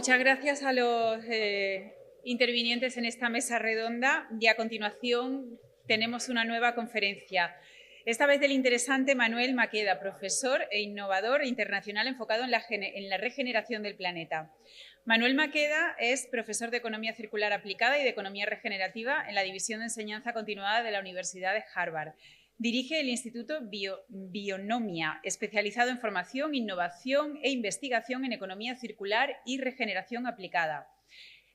muchas gracias a los intervinientes en esta mesa redonda y a continuación tenemos una nueva conferencia. Esta vez del interesante Manuel Maqueda, profesor e innovador internacional enfocado en la regeneración del planeta. Manuel Maqueda es profesor de Economía Circular Aplicada y de Economía Regenerativa en la División de Enseñanza Continuada de la Universidad de Harvard. Dirige el Instituto Bionomia, especializado en formación, innovación e investigación en economía circular y regeneración aplicada.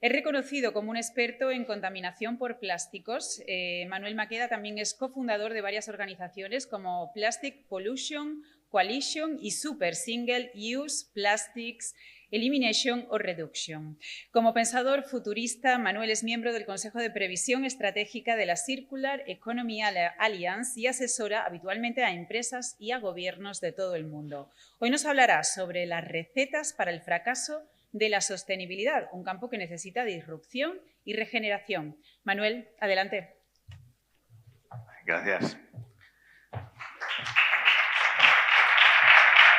Es reconocido como un experto en contaminación por plásticos. Manuel Maqueda también es cofundador de varias organizaciones como Plastic Pollution Coalition y Super Single Use Plastics Elimination or Reduction. Como pensador futurista, Manuel es miembro del Consejo de Previsión Estratégica de la Circular Economy Alliance y asesora habitualmente a empresas y a gobiernos de todo el mundo. Hoy nos hablará sobre las recetas para el fracaso de la sostenibilidad, un campo que necesita disrupción y regeneración. Manuel, adelante. Gracias.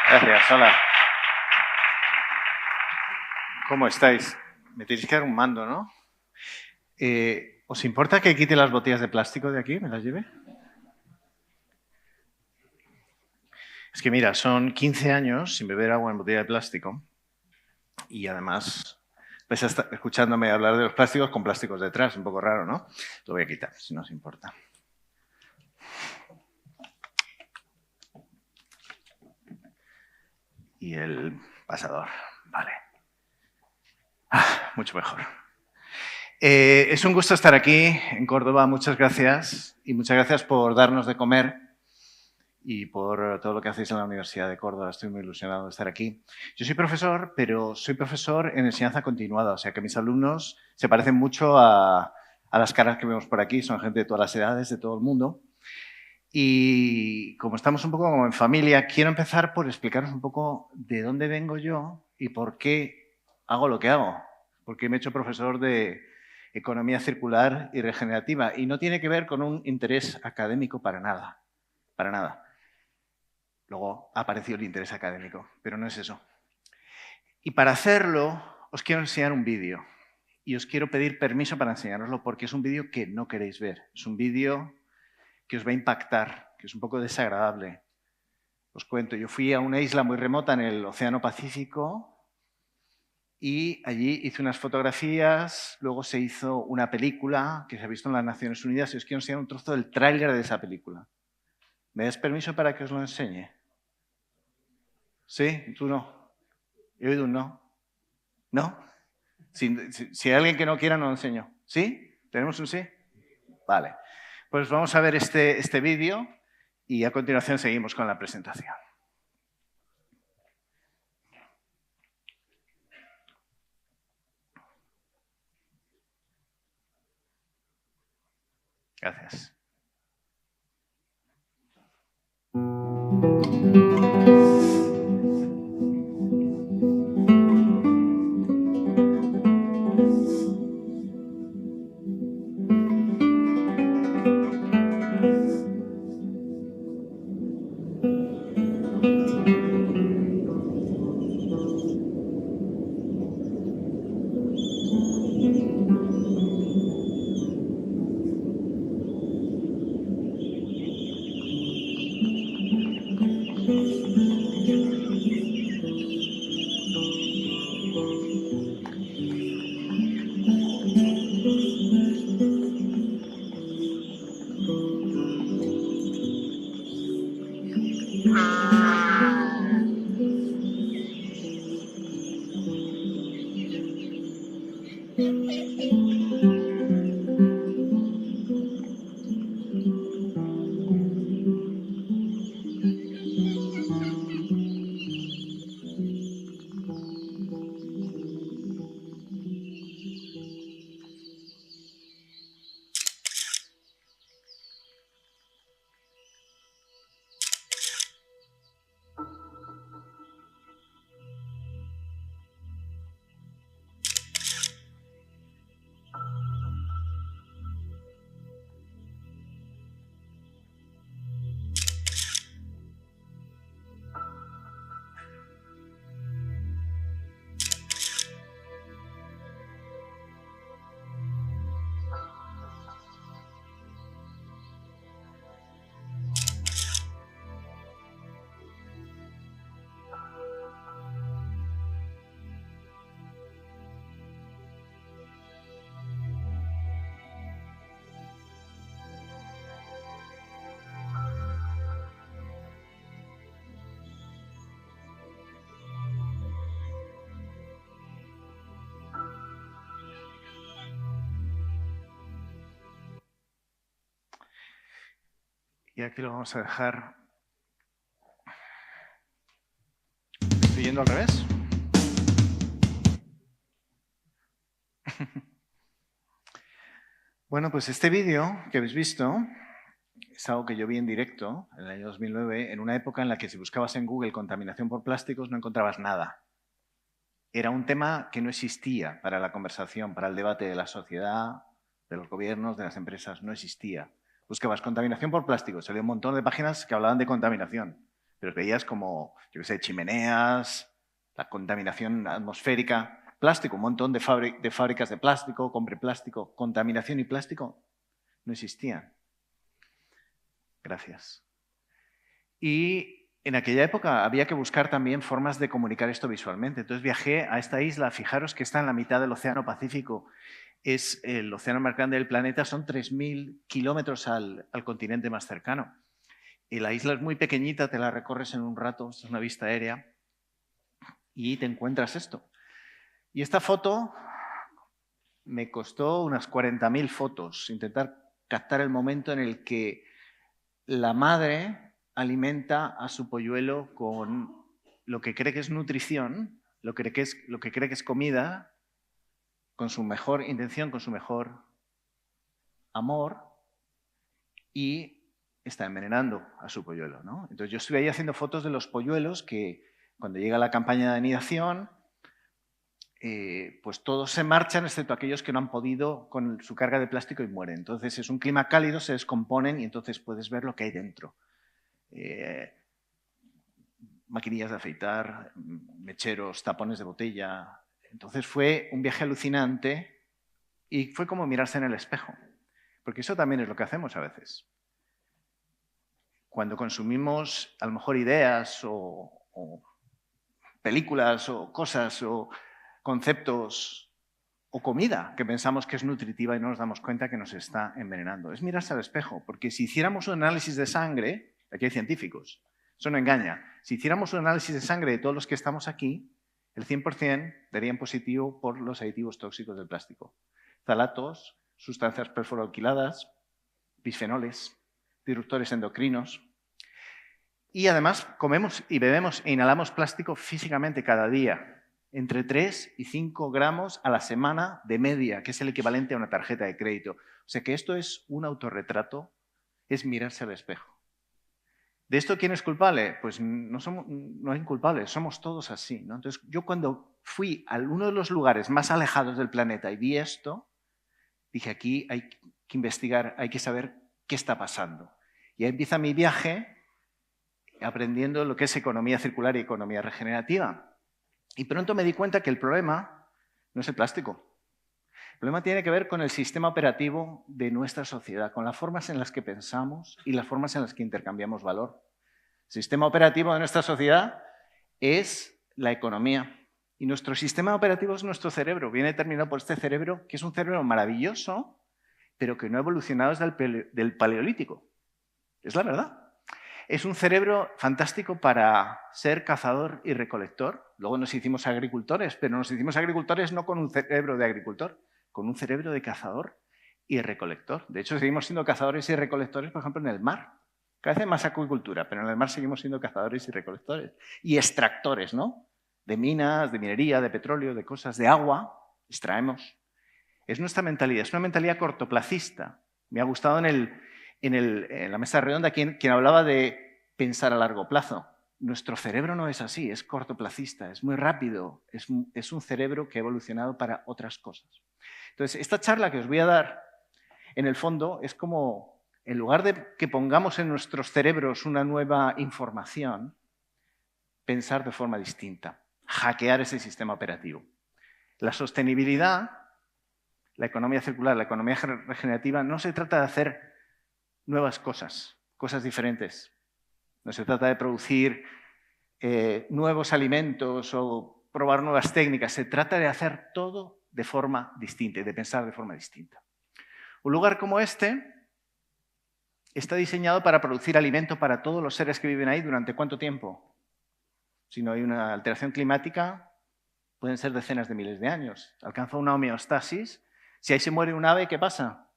Gracias, hola. ¿Cómo estáis? Me tenéis que dar un mando, ¿no? ¿Os importa que quite las botellas de plástico de aquí? ¿Me las lleve? Es que mira, son 15 años sin beber agua en botella de plástico y además vais a estar escuchándome hablar de los plásticos con plásticos detrás, un poco raro, ¿no? Lo voy a quitar, si no os importa. Y el pasador, vale. Mucho mejor. Es un gusto estar aquí en Córdoba, muchas gracias. Y muchas gracias por darnos de comer y por todo lo que hacéis en la Universidad de Córdoba. Estoy muy ilusionado de estar aquí. Yo soy profesor, pero soy profesor en enseñanza continuada, o sea que mis alumnos se parecen mucho a las caras que vemos por aquí, son gente de todas las edades, de todo el mundo. Y como estamos un poco como en familia, quiero empezar por explicaros un poco de dónde vengo yo y por qué hago lo que hago. Porque me he hecho profesor de economía circular y regenerativa y no tiene que ver con un interés académico para nada, para nada. Luego ha aparecido el interés académico, pero no es eso. Y para hacerlo os quiero enseñar un vídeo y os quiero pedir permiso para enseñároslo porque es un vídeo que no queréis ver. Es un vídeo que os va a impactar, que es un poco desagradable. Os cuento, yo fui a una isla muy remota en el Océano Pacífico y allí hice unas fotografías, luego se hizo una película que se ha visto en las Naciones Unidas y os quiero enseñar un trozo del tráiler de esa película. ¿Me das permiso para que os lo enseñe? ¿Sí? ¿Tú no? He oído un no. ¿No? Si hay alguien que no quiera, no lo enseño. ¿Sí? ¿Tenemos un sí? Vale. Pues vamos a ver este vídeo y a continuación seguimos con la presentación. Gracias. Y aquí lo vamos a dejar. ¿Estoy yendo al revés? Bueno, pues este vídeo que habéis visto es algo que yo vi en directo en el año 2009, en una época en la que si buscabas en Google contaminación por plásticos no encontrabas nada. Era un tema que no existía para la conversación, para el debate de la sociedad, de los gobiernos, de las empresas, no existía. Buscabas contaminación por plásticos, salía un montón de páginas que hablaban de contaminación, pero veías como, yo qué sé, chimeneas, la contaminación atmosférica, plástico, un montón de fábricas de plástico, compre plástico, contaminación y plástico no existían. Gracias. Y en aquella época había que buscar también formas de comunicar esto visualmente. Entonces viajé a esta isla, fijaros que está en la mitad del Océano Pacífico, es el océano más grande del planeta, son 3.000 kilómetros al continente más cercano. Y la isla es muy pequeñita, te la recorres en un rato, es una vista aérea, y te encuentras esto. Y esta foto me costó unas 40.000 fotos, intentar captar el momento en el que la madre alimenta a su polluelo con lo que cree que es nutrición, lo que cree que es comida, con su mejor intención, con su mejor amor, y está envenenando a su polluelo, ¿no? Entonces yo estuve ahí haciendo fotos de los polluelos que cuando llega la campaña de anidación, pues todos se marchan excepto aquellos que no han podido con su carga de plástico y mueren. Entonces es un clima cálido, se descomponen y entonces puedes ver lo que hay dentro. Maquinillas de afeitar, mecheros, tapones de botella. Entonces fue un viaje alucinante y fue como mirarse en el espejo. Porque eso también es lo que hacemos a veces. Cuando consumimos a lo mejor ideas o películas o cosas o conceptos o comida que pensamos que es nutritiva y no nos damos cuenta que nos está envenenando. Es mirarse al espejo, porque si hiciéramos un análisis de sangre, aquí hay científicos, eso no engaña, si hiciéramos un análisis de sangre de todos los que estamos aquí, el 100% darían positivo por los aditivos tóxicos del plástico. Ftalatos, sustancias perfluoroalquiladas, bisfenoles, disruptores endocrinos. Y además comemos y bebemos e inhalamos plástico físicamente cada día, entre 3 y 5 gramos a la semana de media, que es el equivalente a una tarjeta de crédito. O sea que esto es un autorretrato, es mirarse al espejo. ¿De esto quién es culpable? Pues no hay culpables, somos todos así, ¿no? Entonces yo cuando fui a uno de los lugares más alejados del planeta y vi esto, dije aquí hay que investigar, hay que saber qué está pasando. Y ahí empieza mi viaje aprendiendo lo que es economía circular y economía regenerativa. Y pronto me di cuenta que el problema no es el plástico. El problema tiene que ver con el sistema operativo de nuestra sociedad, con las formas en las que pensamos y las formas en las que intercambiamos valor. El sistema operativo de nuestra sociedad es la economía. Y nuestro sistema operativo es nuestro cerebro. Viene determinado por este cerebro, que es un cerebro maravilloso, pero que no ha evolucionado desde el Paleolítico. Es la verdad. Es un cerebro fantástico para ser cazador y recolector. Luego nos hicimos agricultores, pero nos hicimos agricultores no con un cerebro de agricultor, con un cerebro de cazador y recolector. De hecho, seguimos siendo cazadores y recolectores, por ejemplo, en el mar. Cada vez hay más acuicultura, pero en el mar seguimos siendo cazadores y recolectores. Y extractores, ¿no? De minas, de minería, de petróleo, de cosas, de agua, extraemos. Es nuestra mentalidad, es una mentalidad cortoplacista. Me ha gustado en la mesa redonda quien hablaba de pensar a largo plazo. Nuestro cerebro no es así, es cortoplacista, es muy rápido, es un cerebro que ha evolucionado para otras cosas. Entonces, esta charla que os voy a dar, en el fondo, es como, en lugar de que pongamos en nuestros cerebros una nueva información, pensar de forma distinta, hackear ese sistema operativo. La sostenibilidad, la economía circular, la economía regenerativa, no se trata de hacer nuevas cosas, cosas diferentes. No se trata de producir nuevos alimentos o probar nuevas técnicas. Se trata de hacer todo de forma distinta y de pensar de forma distinta. Un lugar como este está diseñado para producir alimento para todos los seres que viven ahí. ¿Durante cuánto tiempo? Si no hay una alteración climática, pueden ser decenas de miles de años. Alcanza una homeostasis. Si ahí se muere un ave, ¿qué pasa?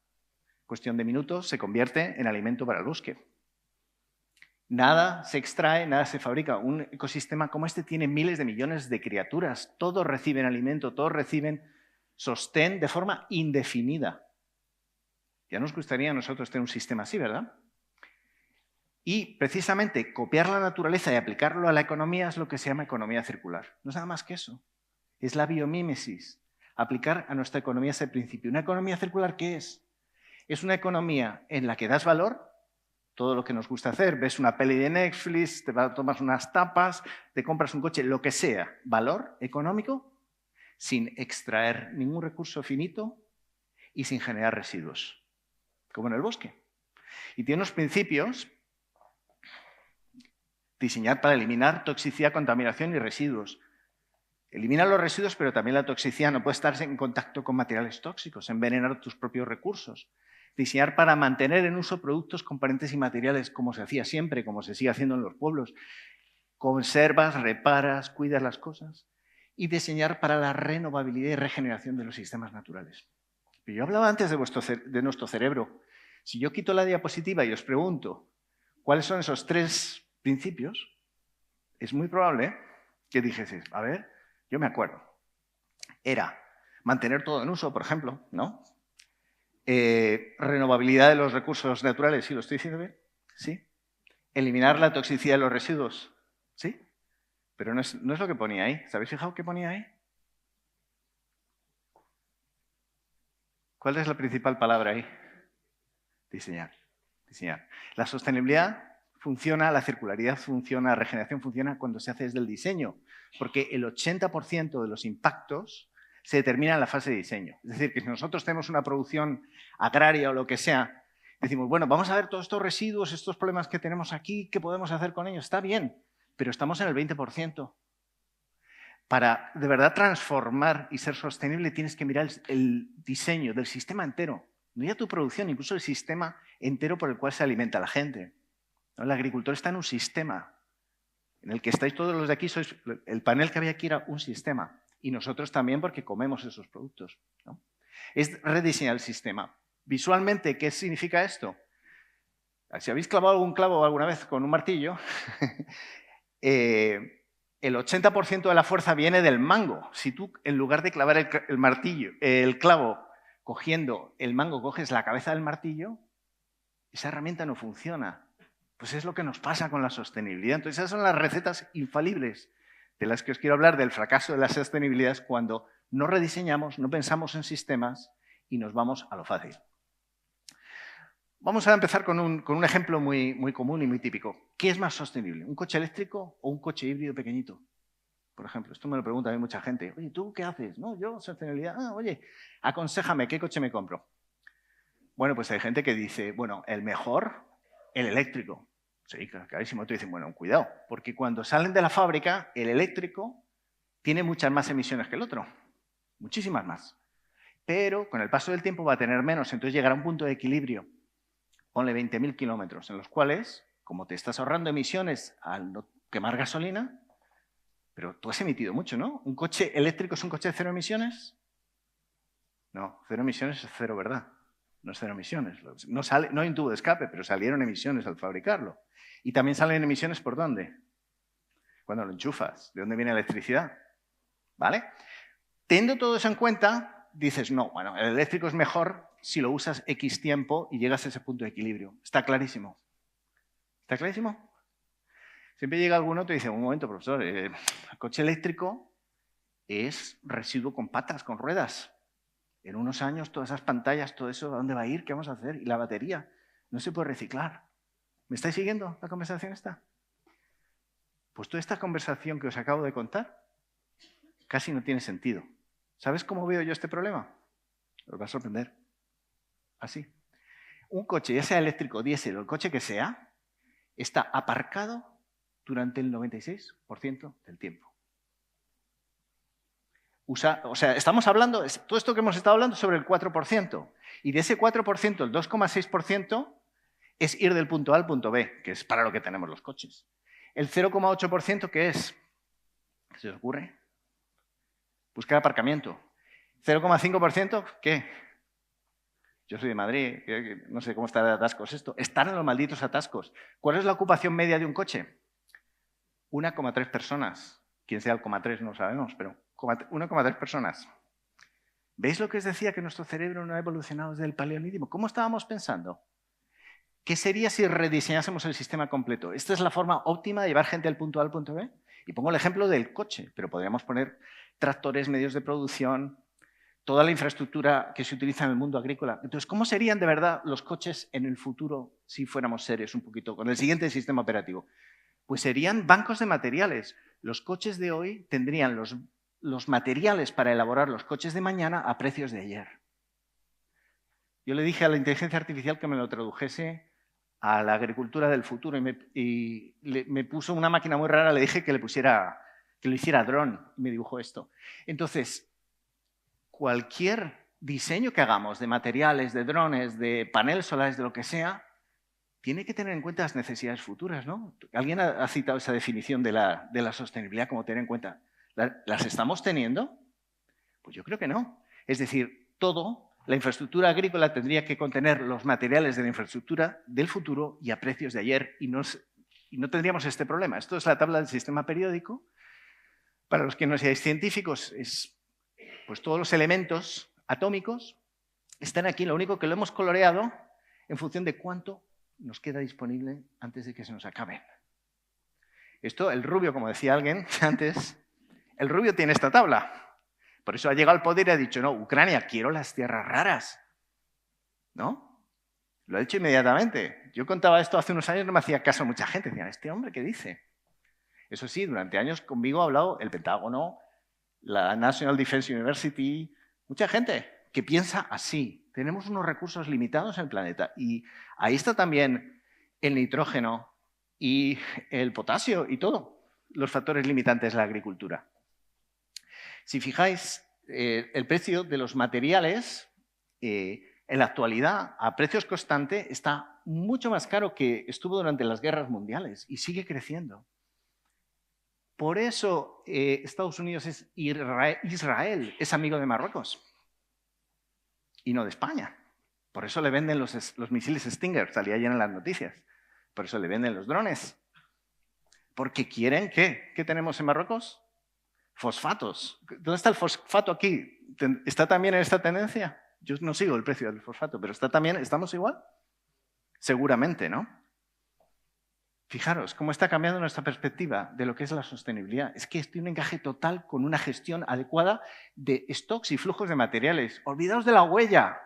Cuestión de minutos, se convierte en alimento para el bosque. Nada se extrae, nada se fabrica. Un ecosistema como este tiene miles de millones de criaturas. Todos reciben alimento, todos reciben sostén de forma indefinida. Ya nos gustaría a nosotros tener un sistema así, ¿verdad? Y precisamente copiar la naturaleza y aplicarlo a la economía es lo que se llama economía circular. No es nada más que eso. Es la biomímesis. Aplicar a nuestra economía ese principio. ¿Una economía circular qué es? Es una economía en la que das valor, todo lo que nos gusta hacer. Ves una peli de Netflix, te tomas unas tapas, te compras un coche, lo que sea. Valor económico sin extraer ningún recurso finito y sin generar residuos, como en el bosque. Y tiene unos principios: diseñar para eliminar toxicidad, contaminación y residuos. Elimina los residuos, pero también la toxicidad. No puedes estar en contacto con materiales tóxicos, envenenar tus propios recursos. Diseñar para mantener en uso productos, componentes y materiales, como se hacía siempre, como se sigue haciendo en los pueblos. Conservas, reparas, cuidas las cosas. Y diseñar para la renovabilidad y regeneración de los sistemas naturales. Pero yo hablaba antes de nuestro cerebro. Si yo quito la diapositiva y os pregunto cuáles son esos 3 principios, es muy probable que dijeseis, a ver, yo me acuerdo. Era mantener todo en uso, por ejemplo, ¿no? Renovabilidad de los recursos naturales, ¿sí lo estoy diciendo bien? Sí. Eliminar la toxicidad de los residuos, ¿sí? Pero no es lo que ponía ahí. ¿Os habéis fijado qué ponía ahí? ¿Cuál es la principal palabra ahí? Diseñar. Diseñar. La sostenibilidad funciona, la circularidad funciona, la regeneración funciona cuando se hace desde el diseño, porque el 80% de los impactos se determina en la fase de diseño. Es decir, que si nosotros tenemos una producción agraria o lo que sea, decimos, bueno, vamos a ver todos estos residuos, estos problemas que tenemos aquí, ¿qué podemos hacer con ellos? Está bien, pero estamos en el 20%. Para de verdad transformar y ser sostenible tienes que mirar el diseño del sistema entero, no ya tu producción, incluso el sistema entero por el cual se alimenta la gente. ¿No? El agricultor está en un sistema en el que estáis todos los de aquí, el panel que había aquí era un sistema y nosotros también porque comemos esos productos, ¿no? Es rediseñar el sistema. Visualmente, ¿qué significa esto? Si habéis clavado algún clavo alguna vez con un martillo, el 80% de la fuerza viene del mango. Si tú, en lugar de clavar el martillo, el clavo, cogiendo el mango, coges la cabeza del martillo, esa herramienta no funciona. Pues es lo que nos pasa con la sostenibilidad. Entonces, esas son las recetas infalibles de las que os quiero hablar del fracaso de la sostenibilidad, es cuando no rediseñamos, no pensamos en sistemas y nos vamos a lo fácil. Vamos a empezar con un ejemplo muy común y muy típico. ¿Qué es más sostenible? ¿Un coche eléctrico o un coche híbrido pequeñito? Por ejemplo, esto me lo pregunta a mí mucha gente. Oye, ¿tú qué haces? No, yo, sostenibilidad. Ah, oye, aconséjame, ¿qué coche me compro? Bueno, pues hay gente que dice, bueno, el mejor, el eléctrico. Sí, clarísimo. Tú dices, bueno, cuidado, porque cuando salen de la fábrica, el eléctrico tiene muchas más emisiones que el otro. Muchísimas más. Pero con el paso del tiempo va a tener menos, entonces llegará a un punto de equilibrio. Ponle 20.000 kilómetros, en los cuales, como te estás ahorrando emisiones al no quemar gasolina, pero tú has emitido mucho, ¿no? ¿Un coche eléctrico es un coche de 0 emisiones? No, 0 emisiones es 0, ¿verdad? No es 0 emisiones. No hay un tubo de escape, pero salieron emisiones al fabricarlo. Y también salen emisiones ¿por dónde? Cuando lo enchufas. ¿De dónde viene la electricidad? ¿Vale? Teniendo todo eso en cuenta, dices, no, bueno, el eléctrico es mejor si lo usas X tiempo y llegas a ese punto de equilibrio. Está clarísimo. ¿Está clarísimo? Siempre llega alguno y te dice, un momento, profesor, el coche eléctrico es residuo con patas, con ruedas. En unos años, todas esas pantallas, todo eso, ¿a dónde va a ir? ¿Qué vamos a hacer? Y la batería no se puede reciclar. ¿Me estáis siguiendo la conversación esta? Pues toda esta conversación que os acabo de contar casi no tiene sentido. ¿Sabes cómo veo yo este problema? Os va a sorprender. Así. Un coche, ya sea eléctrico, diésel o el coche que sea, está aparcado durante el 96% del tiempo. O sea, estamos hablando, todo esto que hemos estado hablando sobre el 4%. Y de ese 4%, el 2,6% es ir del punto A al punto B, que es para lo que tenemos los coches. El 0,8%, ¿qué es? ¿Qué se os ocurre? Buscar aparcamiento. 0,5%, ¿qué? Yo soy de Madrid, no sé cómo está de atascos esto. Están en los malditos atascos. ¿Cuál es la ocupación media de un coche? 1,3 personas. Quién sea el 0,3 no sabemos, pero 1,3 personas. ¿Veis lo que os decía, que nuestro cerebro no ha evolucionado desde el Paleolítico? ¿Cómo estábamos pensando? ¿Qué sería si rediseñásemos el sistema completo? ¿Esta es la forma óptima de llevar gente del punto A al punto B? Y pongo el ejemplo del coche, pero podríamos poner tractores, medios de producción, toda la infraestructura que se utiliza en el mundo agrícola. Entonces, ¿cómo serían de verdad los coches en el futuro si fuéramos seres un poquito con el siguiente sistema operativo? Pues serían bancos de materiales. Los coches de hoy tendrían los materiales para elaborar los coches de mañana a precios de ayer. Yo le dije a la inteligencia artificial que me lo tradujese a la agricultura del futuro y me puso una máquina muy rara, le dije que lo hiciera dron y me dibujó esto. Entonces, cualquier diseño que hagamos de materiales, de drones, de paneles solares, de lo que sea, tiene que tener en cuenta las necesidades futuras, ¿no? ¿Alguien ha citado esa definición de la sostenibilidad como tener en cuenta? ¿Las estamos teniendo? Pues yo creo que no. Es decir, la infraestructura agrícola tendría que contener los materiales de la infraestructura del futuro y a precios de ayer y no tendríamos este problema. Esto es la tabla del sistema periódico. Para los que no seáis científicos, pues todos los elementos atómicos están aquí. Lo único que lo hemos coloreado en función de cuánto nos queda disponible antes de que se nos acaben. Esto, el rubio, como decía alguien antes, el rubio tiene esta tabla. Por eso ha llegado al poder y ha dicho, no, Ucrania, quiero las tierras raras. ¿No? Lo ha dicho inmediatamente. Yo contaba esto hace unos años, no me hacía caso mucha gente. Decían, ¿este hombre qué dice? Eso sí, durante años conmigo ha hablado el Pentágono, la National Defense University, mucha gente que piensa así. Tenemos unos recursos limitados en el planeta y ahí está también el nitrógeno y el potasio y todo, los factores limitantes de la agricultura. Si fijáis, el precio de los materiales en la actualidad, a precios constantes, está mucho más caro que estuvo durante las guerras mundiales y sigue creciendo. Por eso Estados Unidos Israel es amigo de Marruecos y no de España. Por eso le venden los misiles Stinger, salía ayer en las noticias. Por eso le venden los drones. Porque quieren, ¿qué tenemos en Marruecos? Fosfatos. ¿Dónde está el fosfato aquí? ¿Está también en esta tendencia? Yo no sigo el precio del fosfato, pero ¿estamos igual? Seguramente, ¿no? Fijaros cómo está cambiando nuestra perspectiva de lo que es la sostenibilidad. Es que tiene un encaje total con una gestión adecuada de stocks y flujos de materiales. Olvidaos de la huella.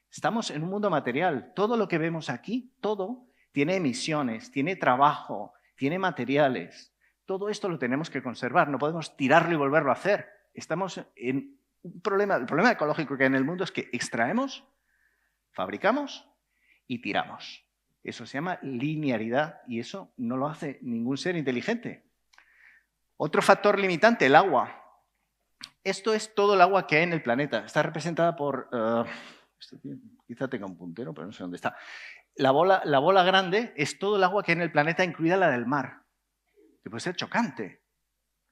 Estamos en un mundo material. Todo lo que vemos aquí, todo, tiene emisiones, tiene trabajo, tiene materiales. Todo esto lo tenemos que conservar, no podemos tirarlo y volverlo a hacer. Estamos en un problema, el problema ecológico que hay en el mundo es que extraemos, fabricamos y tiramos. Eso se llama linearidad y eso no lo hace ningún ser inteligente. Otro factor limitante, el agua. Esto es todo el agua que hay en el planeta. Está representada por... quizá tenga un puntero, pero no sé dónde está. La bola grande es todo el agua que hay en el planeta, incluida la del mar. Que puede ser chocante.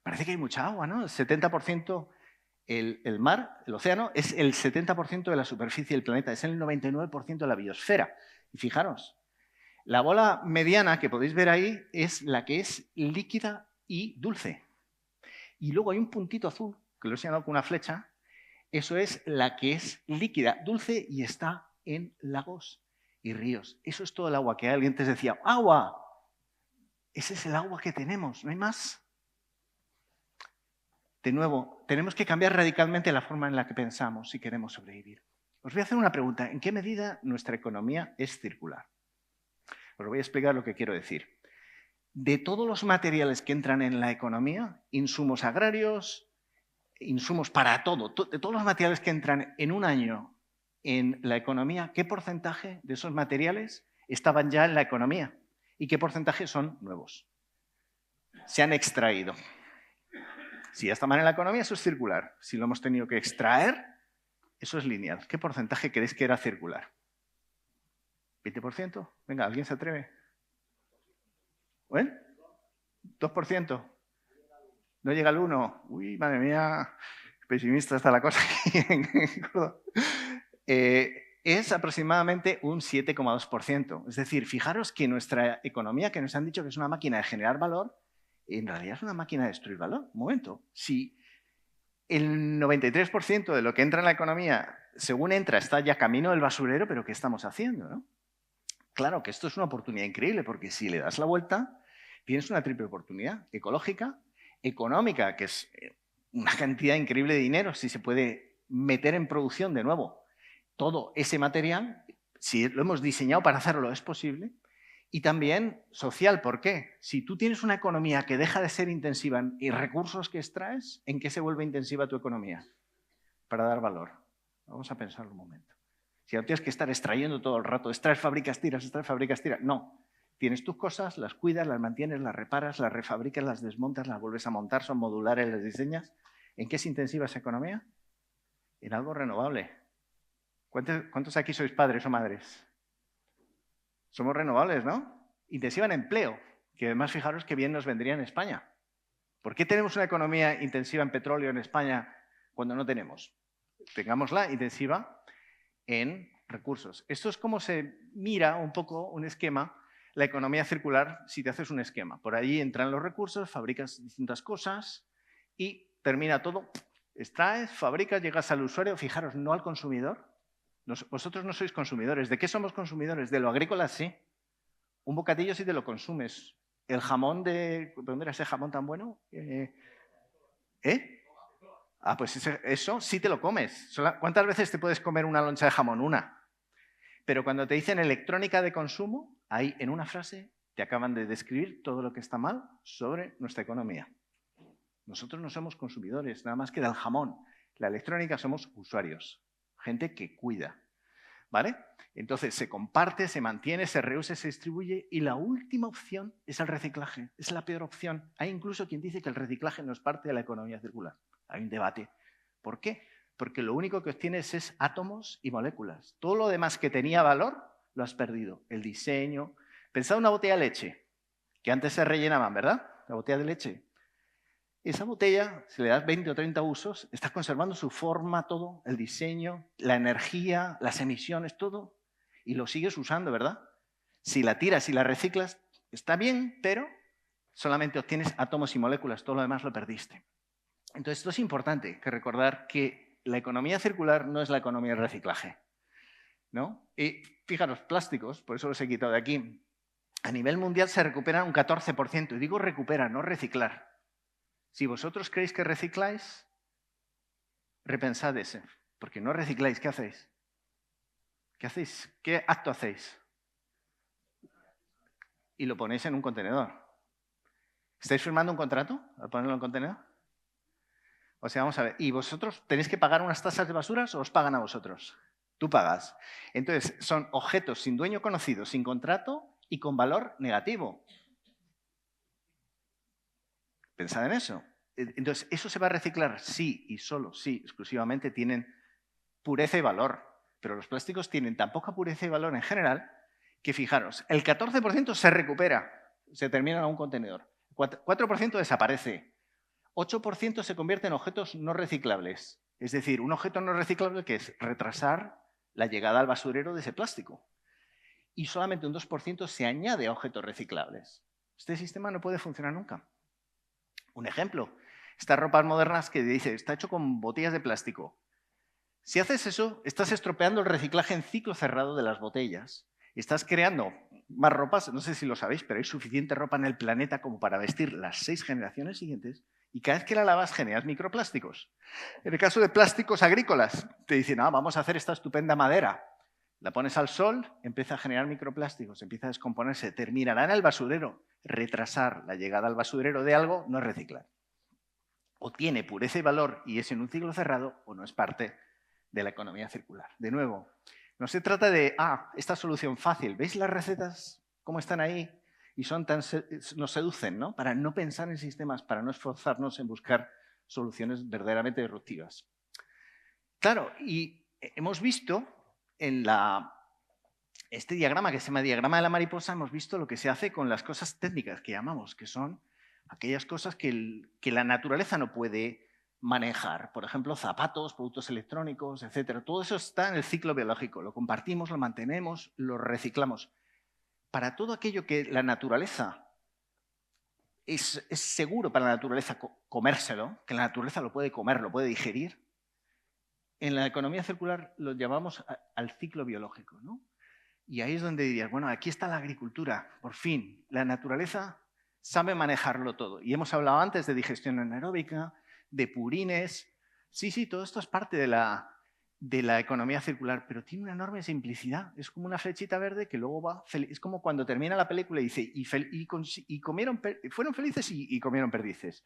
Parece que hay mucha agua, ¿no? El 70%, el mar, el océano, es el 70% de la superficie del planeta, es el 99% de la biosfera. Y fijaros, la bola mediana que podéis ver ahí es la que es líquida y dulce. Y luego hay un puntito azul, que lo he señalado con una flecha, eso es la que es líquida, dulce y está en lagos y ríos. Eso es todo el agua que hay. Alguien antes decía, ¡agua! Ese es el agua que tenemos, no hay más. De nuevo, tenemos que cambiar radicalmente la forma en la que pensamos si queremos sobrevivir. Os voy a hacer una pregunta. ¿En qué medida nuestra economía es circular? Os voy a explicar lo que quiero decir. De todos los materiales que entran en la economía, insumos agrarios, insumos para todo, de todos los materiales que entran en un año en la economía, ¿qué porcentaje de esos materiales estaban ya en la economía? ¿Y qué porcentaje son nuevos? Se han extraído. Si ya estaban en la economía, eso es circular. Si lo hemos tenido que extraer, eso es lineal. ¿Qué porcentaje creéis que era circular? ¿20%? Venga, ¿alguien se atreve? ¿Eh? ¿2%? ¿No llega al 1%? Uy, madre mía, pesimista está la cosa aquí. es aproximadamente un 7,2%. Es decir, fijaros que nuestra economía, que nos han dicho que es una máquina de generar valor, en realidad es una máquina de destruir valor. Un momento, si el 93% de lo que entra en la economía, según entra, está ya camino del basurero, pero ¿qué estamos haciendo, no? Claro que esto es una oportunidad increíble, porque si le das la vuelta, tienes una triple oportunidad: ecológica, económica, que es una cantidad increíble de dinero, si se puede meter en producción de nuevo todo ese material, si lo hemos diseñado para hacerlo, es posible. Y también social, ¿por qué? Si tú tienes una economía que deja de ser intensiva en recursos que extraes, ¿en qué se vuelve intensiva tu economía? Para dar valor. Vamos a pensarlo un momento. Si no tienes que estar extrayendo todo el rato, extraes, fabricas, tiras, extraes, fabricas, tiras. No. Tienes tus cosas, las cuidas, las mantienes, las reparas, las refabricas, las desmontas, las vuelves a montar, son modulares, las diseñas. ¿En qué es intensiva esa economía? En algo renovable. ¿Cuántos aquí sois padres o madres? Somos renovables, ¿no? Intensiva en empleo, que además fijaros que bien nos vendría en España. ¿Por qué tenemos una economía intensiva en petróleo en España cuando no tenemos? Tengámosla intensiva en recursos. Esto es como se mira un poco un esquema, la economía circular, si te haces un esquema. Por ahí entran los recursos, fabricas distintas cosas y termina todo. Extraes, fabricas, llegas al usuario, fijaros, no al consumidor. Vosotros no sois consumidores. ¿De qué somos consumidores? De lo agrícola, sí. Un bocadillo sí te lo consumes. El jamón ¿de dónde era ese jamón tan bueno? Ah, pues eso sí te lo comes. ¿Cuántas veces te puedes comer una loncha de jamón? Una. Pero cuando te dicen electrónica de consumo, ahí en una frase te acaban de describir todo lo que está mal sobre nuestra economía. Nosotros no somos consumidores, nada más que del jamón. La electrónica somos usuarios, gente que cuida. ¿Vale? Entonces se comparte, se mantiene, se reusa, se distribuye y la última opción es el reciclaje. Es la peor opción. Hay incluso quien dice que el reciclaje no es parte de la economía circular. Hay un debate. ¿Por qué? Porque lo único que obtienes es átomos y moléculas. Todo lo demás que tenía valor lo has perdido. El diseño. Pensad en una botella de leche, que antes se rellenaban, ¿verdad? La botella de leche. Esa botella, si le das 20 o 30 usos, estás conservando su forma, todo, el diseño, la energía, las emisiones, todo, y lo sigues usando, ¿verdad? Si la tiras y la reciclas, está bien, pero solamente obtienes átomos y moléculas, todo lo demás lo perdiste. Entonces, esto es importante, que recordar que la economía circular no es la economía del reciclaje, ¿no? Y fijaros, plásticos, por eso los he quitado de aquí, a nivel mundial se recuperan un 14%, y digo recuperar, no reciclar. Si vosotros creéis que recicláis, repensad ese. Porque no recicláis, ¿qué hacéis? ¿Qué hacéis? ¿Qué acto hacéis? Y lo ponéis en un contenedor. ¿Estáis firmando un contrato al ponerlo en un contenedor? O sea, vamos a ver. ¿Y vosotros tenéis que pagar unas tasas de basuras o os pagan a vosotros? Tú pagas. Entonces, son objetos sin dueño conocido, sin contrato y con valor negativo. Pensad en eso. Entonces, ¿eso se va a reciclar? Sí, y solo sí, exclusivamente tienen pureza y valor. Pero los plásticos tienen tan poca pureza y valor en general que, fijaros, el 14% se recupera, se termina en un contenedor. 4% desaparece. 8% se convierte en objetos no reciclables. Es decir, un objeto no reciclable que es retrasar la llegada al basurero de ese plástico. Y solamente un 2% se añade a objetos reciclables. Este sistema no puede funcionar nunca. Un ejemplo, estas ropas modernas que dice, está hecho con botellas de plástico. Si haces eso, estás estropeando el reciclaje en ciclo cerrado de las botellas. Estás creando más ropas, no sé si lo sabéis, pero hay suficiente ropa en el planeta como para vestir las 6 generaciones siguientes y cada vez que la lavas generas microplásticos. En el caso de plásticos agrícolas, te dicen, vamos a hacer esta estupenda madera. La pones al sol, empieza a generar microplásticos, empieza a descomponerse, terminará en el basurero. Retrasar la llegada al basurero de algo no es reciclar. O tiene pureza y valor y es en un ciclo cerrado o no es parte de la economía circular. De nuevo, no se trata de, esta solución fácil. ¿Veis las recetas cómo están ahí? Y nos seducen, ¿no? Para no pensar en sistemas, para no esforzarnos en buscar soluciones verdaderamente disruptivas. Claro, y hemos visto en este diagrama, que se llama diagrama de la mariposa, hemos visto lo que se hace con las cosas técnicas que llamamos, que son aquellas cosas que la naturaleza no puede manejar. Por ejemplo, zapatos, productos electrónicos, etcétera. Todo eso está en el ciclo biológico. Lo compartimos, lo mantenemos, lo reciclamos. Para todo aquello que la naturaleza es seguro para la naturaleza comérselo, que la naturaleza lo puede comer, lo puede digerir, en la economía circular lo llamamos al ciclo biológico, ¿no? Y ahí es donde dirías, bueno, aquí está la agricultura, por fin. La naturaleza sabe manejarlo todo. Y hemos hablado antes de digestión anaeróbica, de purines. Sí, todo esto es parte de la economía circular, pero tiene una enorme simplicidad. Es como una flechita verde que luego va... Es como cuando termina la película y dice, fueron felices y comieron perdices.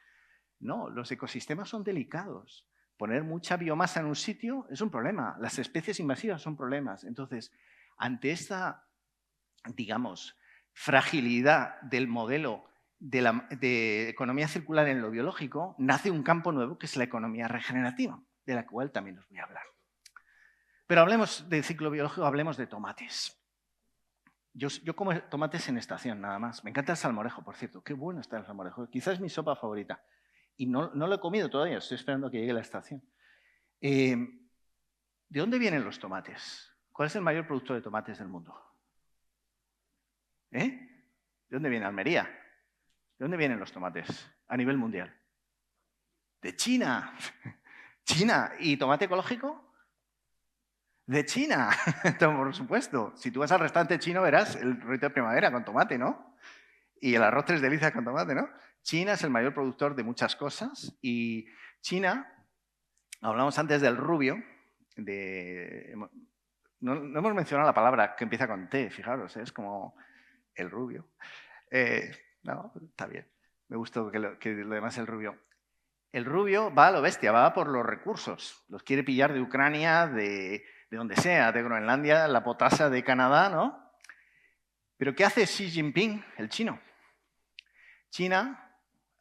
No, los ecosistemas son delicados. Poner mucha biomasa en un sitio es un problema. Las especies invasivas son problemas. Entonces, ante esta, digamos, fragilidad del modelo de economía circular en lo biológico, nace un campo nuevo que es la economía regenerativa, de la cual también os voy a hablar. Pero hablemos del ciclo biológico, hablemos de tomates. Yo como tomates en estación, nada más. Me encanta el salmorejo, por cierto. Qué bueno está el salmorejo. Quizás es mi sopa favorita. Y no lo he comido todavía, estoy esperando a que llegue la estación. ¿De dónde vienen los tomates? ¿Cuál es el mayor productor de tomates del mundo? ¿De dónde viene Almería? ¿De dónde vienen los tomates a nivel mundial? De China. China. ¿Y tomate ecológico? De China. Por supuesto. Si tú vas al restaurante chino verás el rollito de primavera con tomate, ¿no? Y el arroz tres delicias con tomate, ¿no? China es el mayor productor de muchas cosas y China, hablamos antes del rubio, no hemos mencionado la palabra que empieza con T, fijaros, es como el rubio. No, está bien. Me gustó que lo demás el rubio. El rubio va a lo bestia, va por los recursos. Los quiere pillar de Ucrania, de donde sea, de Groenlandia, la potasa de Canadá, ¿no? Pero ¿qué hace Xi Jinping, el chino? China,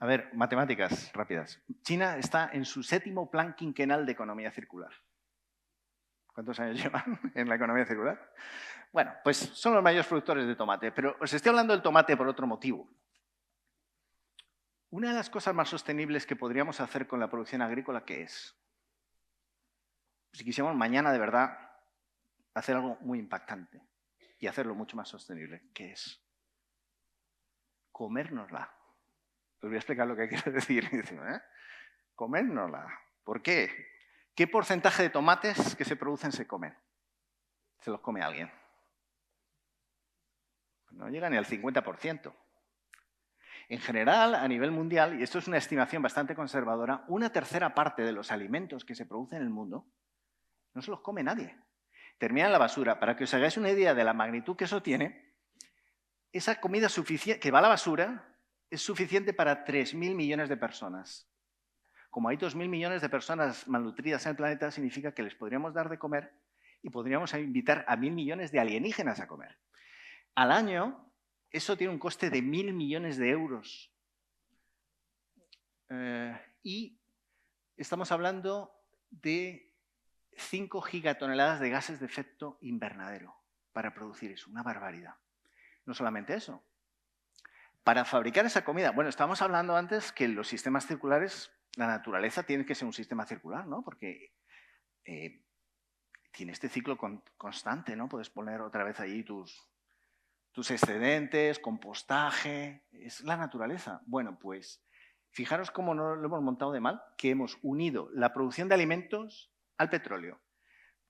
a ver, matemáticas rápidas. China está en su 7º plan quinquenal de economía circular. ¿Cuántos años llevan en la economía circular? Bueno, pues son los mayores productores de tomate, pero os estoy hablando del tomate por otro motivo. Una de las cosas más sostenibles que podríamos hacer con la producción agrícola, ¿qué es? Si quisiéramos mañana de verdad hacer algo muy impactante y hacerlo mucho más sostenible, ¿qué es? Comérnosla. Os voy a explicar lo que quiero decir. Comérnosla. ¿Por qué? ¿Qué porcentaje de tomates que se producen se comen? Se los come alguien. No llega ni al 50%. En general, a nivel mundial, y esto es una estimación bastante conservadora, 1/3 parte de los alimentos que se producen en el mundo no se los come nadie. Terminan en la basura. Para que os hagáis una idea de la magnitud que eso tiene, esa comida que va a la basura es suficiente para 3.000 millones de personas. Como hay 2.000 millones de personas malnutridas en el planeta, significa que les podríamos dar de comer y podríamos invitar a 1.000 millones de alienígenas a comer. Al año, eso tiene un coste de 1.000 millones de euros. Y estamos hablando de 5 gigatoneladas de gases de efecto invernadero para producir eso, una barbaridad. No solamente eso. Para fabricar esa comida, bueno, estábamos hablando antes que los sistemas circulares, la naturaleza tiene que ser un sistema circular, ¿no? Porque tiene este ciclo constante, ¿no? Puedes poner otra vez allí tus excedentes, compostaje, es la naturaleza. Bueno, pues fijaros cómo no lo hemos montado de mal, que hemos unido la producción de alimentos al petróleo.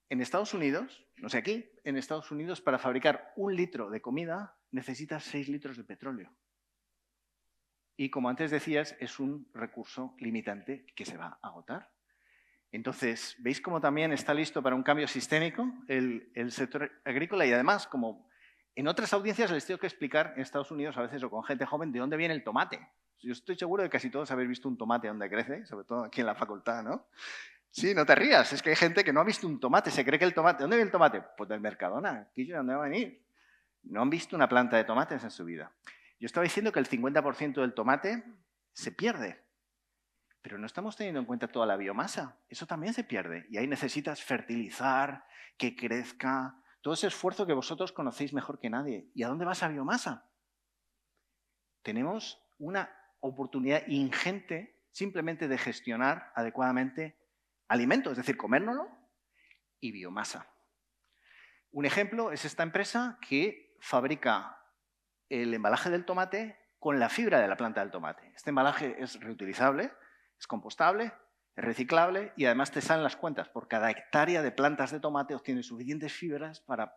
En Estados Unidos, no sé aquí, en Estados Unidos para fabricar 1 litro de comida necesitas 6 litros de petróleo. Y como antes decías, es un recurso limitante que se va a agotar. Entonces, ¿veis cómo también está listo para un cambio sistémico el sector agrícola? Y además, como en otras audiencias les tengo que explicar en Estados Unidos a veces o con gente joven de dónde viene el tomate. Yo estoy seguro de que casi todos habéis visto un tomate donde crece, sobre todo aquí en la facultad, ¿no? Sí, no te rías, es que hay gente que no ha visto un tomate, se cree que el tomate... ¿Dónde viene el tomate? Pues del Mercadona, aquí de dónde va a venir. No han visto una planta de tomates en su vida. Yo estaba diciendo que el 50% del tomate se pierde, pero no estamos teniendo en cuenta toda la biomasa. Eso también se pierde y ahí necesitas fertilizar, que crezca, todo ese esfuerzo que vosotros conocéis mejor que nadie. ¿Y a dónde va esa biomasa? Tenemos una oportunidad ingente simplemente de gestionar adecuadamente alimentos, es decir, comérnoslo, y biomasa. Un ejemplo es esta empresa que fabrica el embalaje del tomate con la fibra de la planta del tomate. Este embalaje es reutilizable, es compostable, es reciclable y además te salen las cuentas. Por cada hectárea de plantas de tomate obtienes suficientes fibras para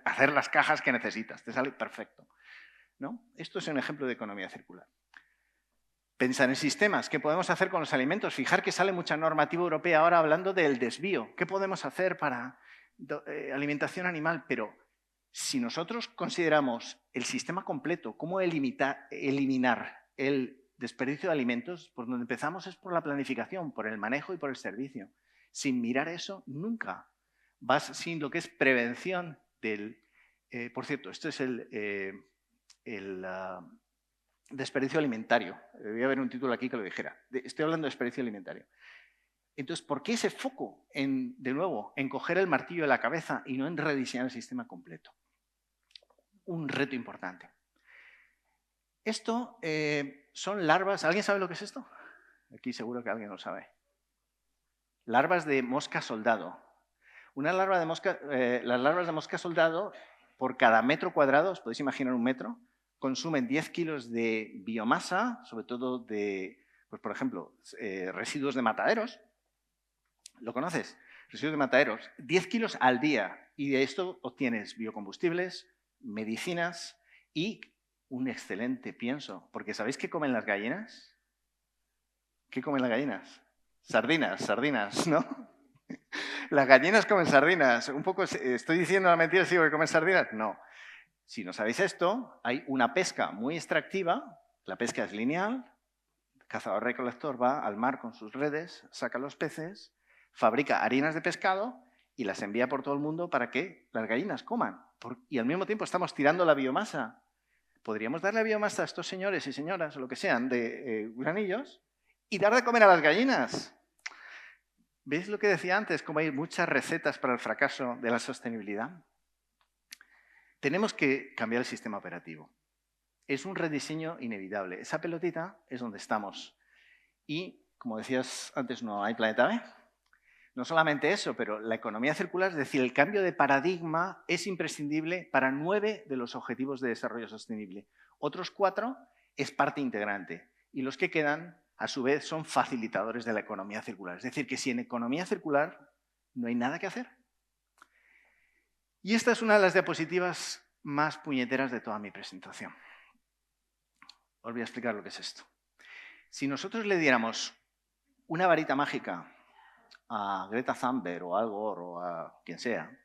hacer las cajas que necesitas. Te sale perfecto, ¿no? Esto es un ejemplo de economía circular. Pensar en sistemas. ¿Qué podemos hacer con los alimentos? Fijar que sale mucha normativa europea ahora hablando del desvío. ¿Qué podemos hacer para alimentación animal? Pero si nosotros consideramos el sistema completo, cómo eliminar el desperdicio de alimentos, por donde empezamos es por la planificación, por el manejo y por el servicio. Sin mirar eso, nunca vas sin lo que es prevención del... por cierto, esto es el desperdicio alimentario. Debía haber un título aquí que lo dijera. Estoy hablando de desperdicio alimentario. Entonces, ¿por qué ese foco, de nuevo, en coger el martillo de la cabeza y no en rediseñar el sistema completo? Un reto importante. Esto son larvas. ¿Alguien sabe lo que es esto? Aquí seguro que alguien lo sabe. Larvas de mosca soldado. Una larva de mosca, las larvas de mosca soldado, por cada metro cuadrado, os podéis imaginar un metro, consumen 10 kilos de biomasa, sobre todo de, pues por ejemplo, residuos de mataderos. ¿Lo conoces? Residuos de mataderos. 10 kilos al día. Y de esto obtienes biocombustibles, medicinas y un excelente pienso. Porque ¿sabéis qué comen las gallinas? ¿Qué comen las gallinas? Sardinas, ¿no? Las gallinas comen sardinas. Un poco, ¿estoy diciendo la mentira si digo que comen sardinas? No. Si no sabéis esto, hay una pesca muy extractiva. La pesca es lineal. El cazador-recolector va al mar con sus redes, saca los peces, fabrica harinas de pescado y las envía por todo el mundo para que las gallinas coman. Y al mismo tiempo estamos tirando la biomasa. Podríamos darle biomasa a estos señores y señoras, o lo que sean, de granillos, y dar de comer a las gallinas. ¿Veis lo que decía antes? Cómo hay muchas recetas para el fracaso de la sostenibilidad. Tenemos que cambiar el sistema operativo. Es un rediseño inevitable. Esa pelotita es donde estamos. Y, como decías antes, no hay planeta B. No solamente eso, pero la economía circular, es decir, el cambio de paradigma es imprescindible para 9 de los objetivos de desarrollo sostenible. Otros 4 es parte integrante. Y los que quedan, a su vez, son facilitadores de la economía circular. Es decir, que sin economía circular no hay nada que hacer. Y esta es una de las diapositivas más puñeteras de toda mi presentación. Os voy a explicar lo que es esto. Si nosotros le diéramos una varita mágica a Greta Thunberg o a Al Gore o a quien sea,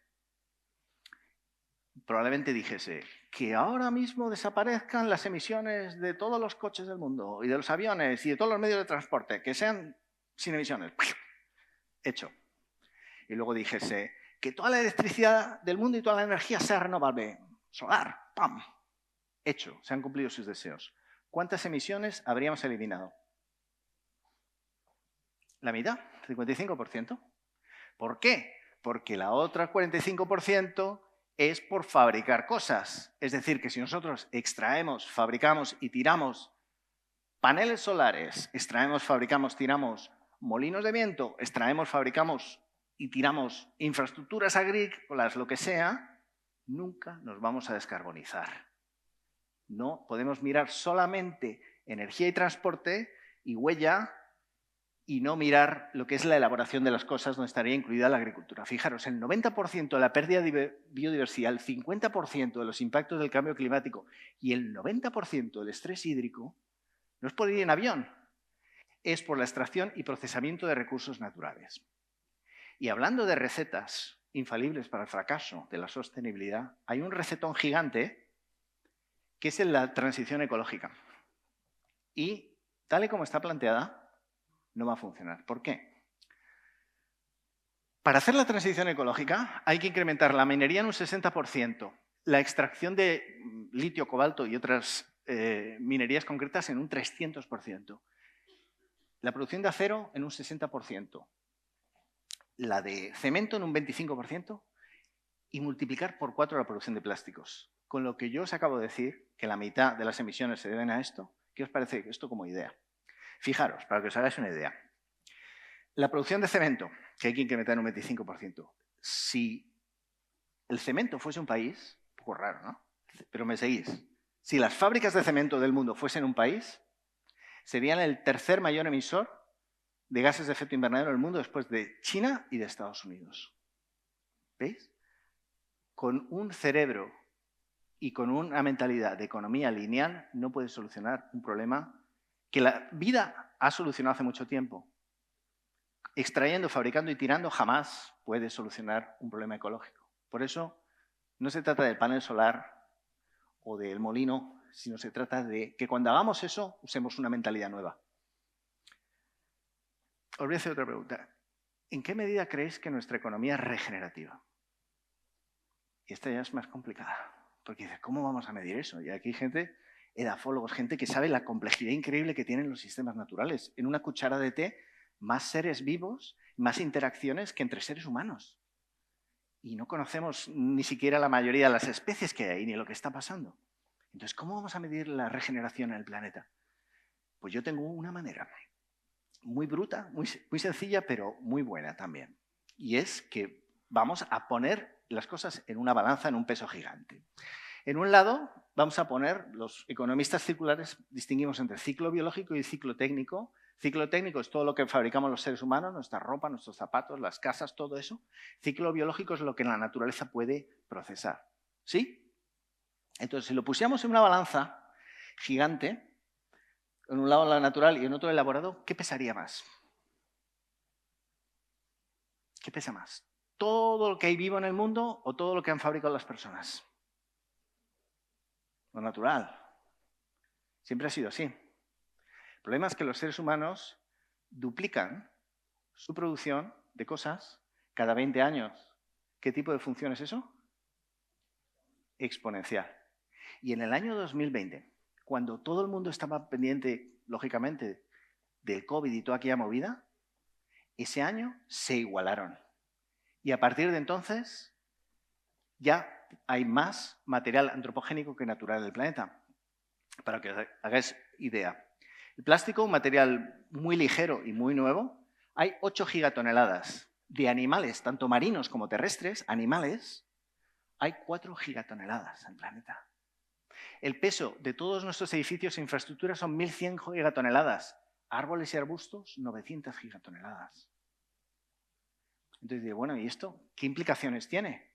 probablemente dijese que ahora mismo desaparezcan las emisiones de todos los coches del mundo y de los aviones y de todos los medios de transporte, que sean sin emisiones. Hecho. Y luego dijese que toda la electricidad del mundo y toda la energía sea renovable. Solar. ¡Pam! Hecho. Se han cumplido sus deseos. ¿Cuántas emisiones habríamos eliminado? La mitad, 55%. ¿Por qué? Porque la otra 45% es por fabricar cosas. Es decir, que si nosotros extraemos, fabricamos y tiramos paneles solares, extraemos, fabricamos, tiramos molinos de viento, extraemos, fabricamos y tiramos infraestructuras agrícolas, lo que sea, nunca nos vamos a descarbonizar. No podemos mirar solamente energía y transporte y huella y no mirar lo que es la elaboración de las cosas, donde estaría incluida la agricultura. Fijaros, el 90% de la pérdida de biodiversidad, el 50% de los impactos del cambio climático y el 90% del estrés hídrico no es por ir en avión, es por la extracción y procesamiento de recursos naturales. Y hablando de recetas infalibles para el fracaso de la sostenibilidad, hay un recetón gigante que es en la transición ecológica. Y tal y como está planteada, no va a funcionar. ¿Por qué? Para hacer la transición ecológica hay que incrementar la minería en un 60%, la extracción de litio, cobalto y otras minerías concretas en un 300%, la producción de acero en un 60%, la de cemento en un 25% y multiplicar por 4 la producción de plásticos. Con lo que yo os acabo de decir, que la mitad de las emisiones se deben a esto, ¿qué os parece esto como idea? Fijaros, para que os hagáis una idea. La producción de cemento, que hay que incrementar en un 25%. Si el cemento fuese un país, un poco raro, ¿no? Pero me seguís. Si las fábricas de cemento del mundo fuesen un país, serían el tercer mayor emisor de gases de efecto invernadero del mundo después de China y de Estados Unidos. ¿Veis? Con un cerebro y con una mentalidad de economía lineal no puedes solucionar un problema que la vida ha solucionado hace mucho tiempo. Extrayendo, fabricando y tirando jamás puedes solucionar un problema ecológico. Por eso no se trata del panel solar o del molino, sino se trata de que cuando hagamos eso usemos una mentalidad nueva. Os voy a hacer otra pregunta. ¿En qué medida creéis que nuestra economía es regenerativa? Y esta ya es más complicada. Porque dices, ¿cómo vamos a medir eso? Y aquí hay gente, edafólogos, gente que sabe la complejidad increíble que tienen los sistemas naturales. En una cuchara de té, más seres vivos, más interacciones que entre seres humanos. Y no conocemos ni siquiera la mayoría de las especies que hay, ni lo que está pasando. Entonces, ¿cómo vamos a medir la regeneración en el planeta? Pues yo tengo una manera muy bruta, muy sencilla, pero muy buena también. Y es que vamos a poner las cosas en una balanza, en un peso gigante. En un lado vamos a poner, los economistas circulares distinguimos entre ciclo biológico y ciclo técnico. Ciclo técnico es todo lo que fabricamos los seres humanos, nuestra ropa, nuestros zapatos, las casas, todo eso. Ciclo biológico es lo que la naturaleza puede procesar. ¿Sí? Entonces, si lo pusiéramos en una balanza gigante, en un lado la natural y en otro el elaborado, ¿qué pesaría más? ¿Qué pesa más? ¿Todo lo que hay vivo en el mundo o todo lo que han fabricado las personas? Lo natural. Siempre ha sido así. El problema es que los seres humanos duplican su producción de cosas cada 20 años. ¿Qué tipo de función es eso? Exponencial. Y en el año 2020, cuando todo el mundo estaba pendiente, lógicamente, del COVID y toda aquella movida, ese año se igualaron. Y a partir de entonces ya hay más material antropogénico que natural en el planeta. Para que os hagáis idea. El plástico, un material muy ligero y muy nuevo, hay 8 gigatoneladas. De animales, tanto marinos como terrestres, animales, hay 4 gigatoneladas en el planeta. El peso de todos nuestros edificios e infraestructuras son 1.100 gigatoneladas. Árboles y arbustos, 900 gigatoneladas. Entonces digo, bueno, ¿y esto qué implicaciones tiene?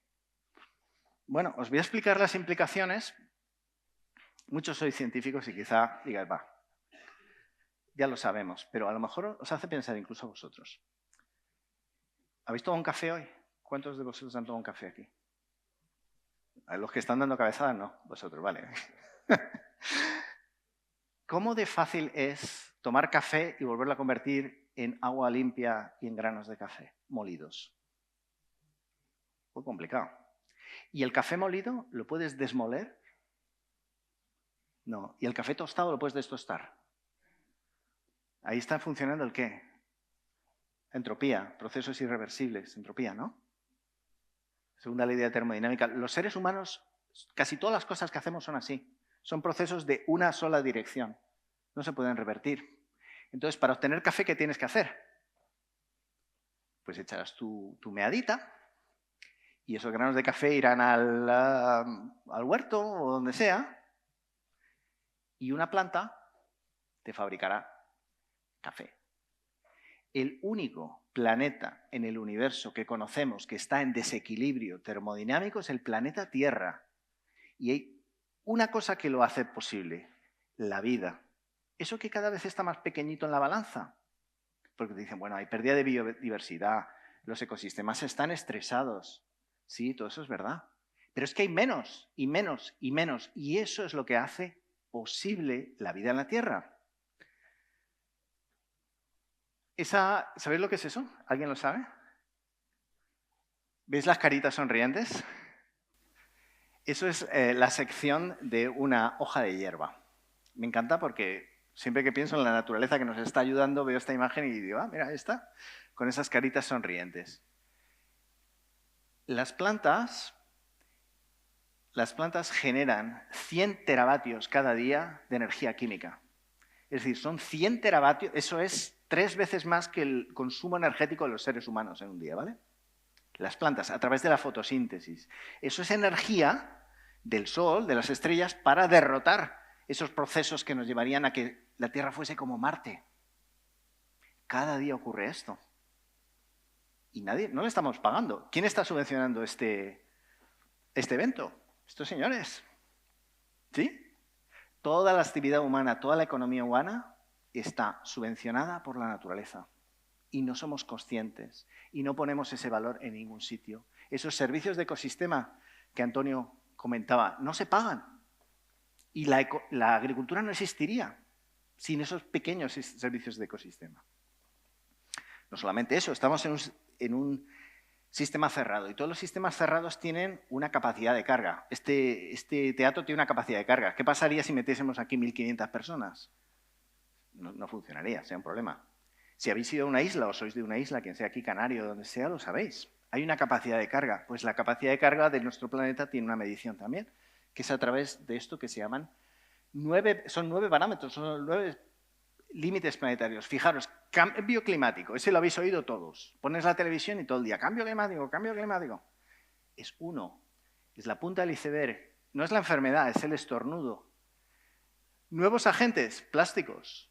Bueno, os voy a explicar las implicaciones. Muchos sois científicos y quizá digáis, va, ya lo sabemos, pero a lo mejor os hace pensar incluso a vosotros. ¿Habéis tomado un café hoy? ¿Cuántos de vosotros han tomado un café aquí? A los que están dando cabezadas, no. Vosotros, vale. ¿Cómo de fácil es tomar café y volverlo a convertir en agua limpia y en granos de café molidos? Muy complicado. ¿Y el café molido lo puedes desmoler? No. ¿Y el café tostado lo puedes destostar? Ahí está funcionando el qué. Entropía, procesos irreversibles, entropía, ¿no? Segunda ley de termodinámica. Los seres humanos, casi todas las cosas que hacemos son así. Son procesos de una sola dirección. No se pueden revertir. Entonces, para obtener café, ¿qué tienes que hacer? Pues echarás tu meadita y esos granos de café irán al huerto o donde sea y una planta te fabricará café. El único planeta en el universo que conocemos que está en desequilibrio termodinámico es el planeta Tierra. Y hay una cosa que lo hace posible, la vida. Eso que cada vez está más pequeñito en la balanza. Porque te dicen, bueno, hay pérdida de biodiversidad, los ecosistemas están estresados. Sí, todo eso es verdad. Pero es que hay menos y menos y menos. Y eso es lo que hace posible la vida en la Tierra. ¿Sabéis lo que es eso? ¿Alguien lo sabe? ¿Veis las caritas sonrientes? Eso es la sección de una hoja de hierba. Me encanta porque siempre que pienso en la naturaleza que nos está ayudando, veo esta imagen y digo, mira, esta, con esas caritas sonrientes. Las plantas generan 100 teravatios cada día de energía química. Es decir, son 100 teravatios, eso es 3 veces más que el consumo energético de los seres humanos en un día, ¿vale? Las plantas, a través de la fotosíntesis. Eso es energía del Sol, de las estrellas, para derrotar esos procesos que nos llevarían a que la Tierra fuese como Marte. Cada día ocurre esto. Y no le estamos pagando. ¿Quién está subvencionando este evento? Estos señores. ¿Sí? Toda la actividad humana, toda la economía humana está subvencionada por la naturaleza. Y no somos conscientes. Y no ponemos ese valor en ningún sitio. Esos servicios de ecosistema que Antonio comentaba, no se pagan. Y la agricultura no existiría sin esos pequeños servicios de ecosistema. No solamente eso, estamos en un sistema cerrado y todos los sistemas cerrados tienen una capacidad de carga. Este teatro tiene una capacidad de carga. ¿Qué pasaría si metiésemos aquí 1.500 personas? No funcionaría, sería un problema. Si habéis ido a una isla o sois de una isla, quien sea aquí, Canario o donde sea, lo sabéis. Hay una capacidad de carga. Pues la capacidad de carga de nuestro planeta tiene una medición también, que es a través de esto que se llaman son 9 parámetros, son 9 límites planetarios. Fijaros, cambio climático, ese lo habéis oído todos. Pones la televisión y todo el día, cambio climático, cambio climático. Es uno, es la punta del iceberg. No es la enfermedad, es el estornudo. Nuevos agentes, plásticos,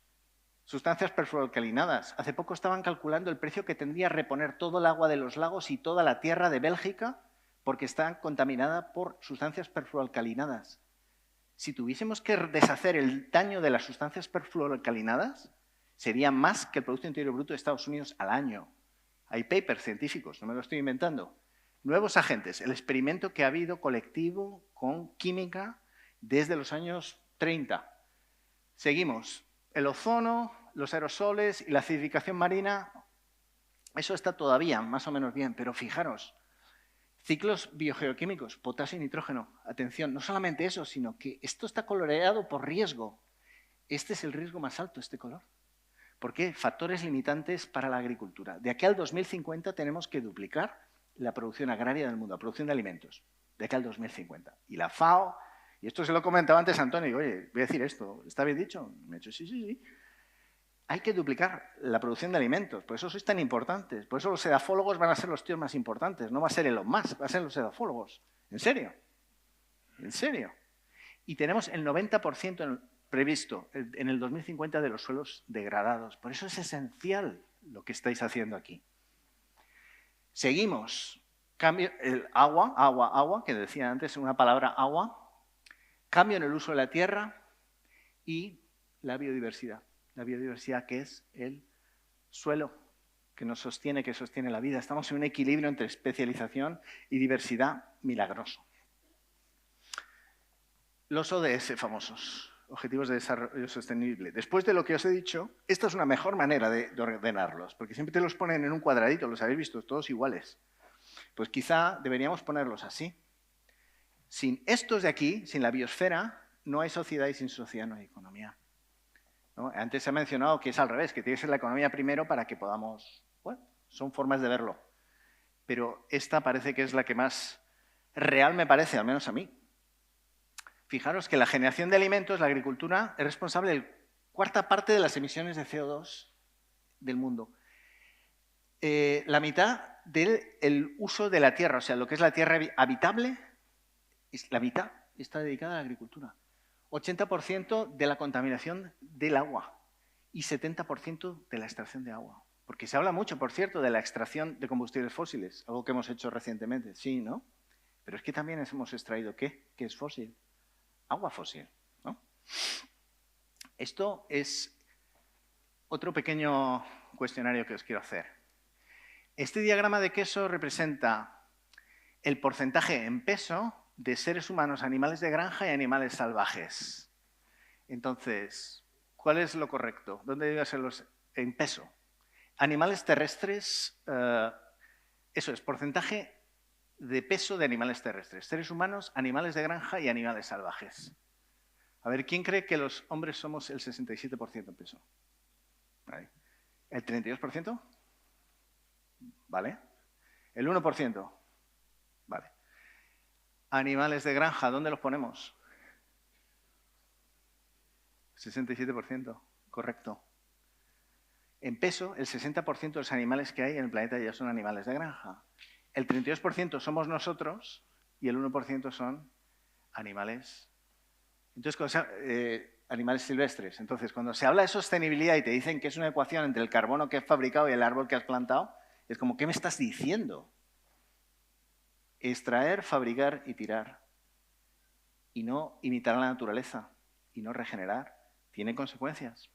sustancias perfluoroalcalinadas. Hace poco estaban calculando el precio que tendría reponer todo el agua de los lagos y toda la tierra de Bélgica porque está contaminada por sustancias perfluoroalcalinadas. Si tuviésemos que deshacer el daño de las sustancias perfluoroalcalinadas, sería más que el Producto Interior Bruto de Estados Unidos al año. Hay papers científicos, no me lo estoy inventando. Nuevos agentes, el experimento que ha habido colectivo con química desde los años 30. Seguimos. El ozono, los aerosoles y la acidificación marina, eso está todavía más o menos bien, pero fijaros, ciclos biogeoquímicos, potasio y nitrógeno. Atención, no solamente eso, sino que esto está coloreado por riesgo. Este es el riesgo más alto, este color. ¿Por qué? Factores limitantes para la agricultura. De aquí al 2050 tenemos que duplicar la producción agraria del mundo, la producción de alimentos. De aquí al 2050. Y la FAO, y esto se lo comentaba antes Antonio, y, oye, voy a decir esto, ¿está bien dicho? Me ha dicho, sí. Hay que duplicar la producción de alimentos, por eso sois tan importantes. Por eso los edafólogos van a ser los tíos más importantes. No va a ser Elon Musk, va a ser los edafólogos. ¿En serio? ¿En serio? Y tenemos el 90% previsto en el 2050 de los suelos degradados. Por eso es esencial lo que estáis haciendo aquí. Seguimos. Cambio, el agua, que decía antes una palabra agua. Cambio en el uso de la tierra y la biodiversidad. La biodiversidad que es el suelo que nos sostiene, que sostiene la vida. Estamos en un equilibrio entre especialización y diversidad milagroso. Los ODS famosos, Objetivos de Desarrollo Sostenible. Después de lo que os he dicho, esta es una mejor manera de ordenarlos, porque siempre te los ponen en un cuadradito, los habéis visto, todos iguales. Pues quizá deberíamos ponerlos así. Sin estos de aquí, sin la biosfera, no hay sociedad y sin sociedad no hay economía. ¿No? Antes se ha mencionado que es al revés, que tiene que ser la economía primero para que podamos... Bueno, son formas de verlo. Pero esta parece que es la que más real me parece, al menos a mí. Fijaros que la generación de alimentos, la agricultura, es responsable de cuarta parte de las emisiones de CO2 del mundo. La mitad del uso de la tierra, o sea, lo que es la tierra habitable, la mitad está dedicada a la agricultura. 80% de la contaminación del agua y 70% de la extracción de agua. Porque se habla mucho, por cierto, de la extracción de combustibles fósiles, algo que hemos hecho recientemente. Sí, ¿no? Pero es que también hemos extraído, ¿qué? ¿Qué es fósil? Agua fósil, ¿no? Esto es otro pequeño cuestionario que os quiero hacer. Este diagrama de queso representa el porcentaje en peso de seres humanos, animales de granja y animales salvajes. Entonces, ¿cuál es lo correcto? ¿Dónde deben ser los en peso? Animales terrestres, eso es, porcentaje de peso de animales terrestres. Seres humanos, animales de granja y animales salvajes. A ver, ¿quién cree que los hombres somos el 67% en peso? Ahí. ¿El 32%? ¿Vale? ¿El 1%? Vale. Animales de granja, ¿dónde los ponemos? 67%. correcto. En peso, el 60% de los animales que hay en el planeta ya son animales de granja. El 32% somos nosotros y el 1% son animales. Entonces, animales silvestres. Entonces, cuando se habla de sostenibilidad y te dicen que es una ecuación entre el carbono que has fabricado y el árbol que has plantado, es como, ¿qué me estás diciendo? Extraer, fabricar y tirar. Y no imitar a la naturaleza. Y no regenerar. Tiene consecuencias.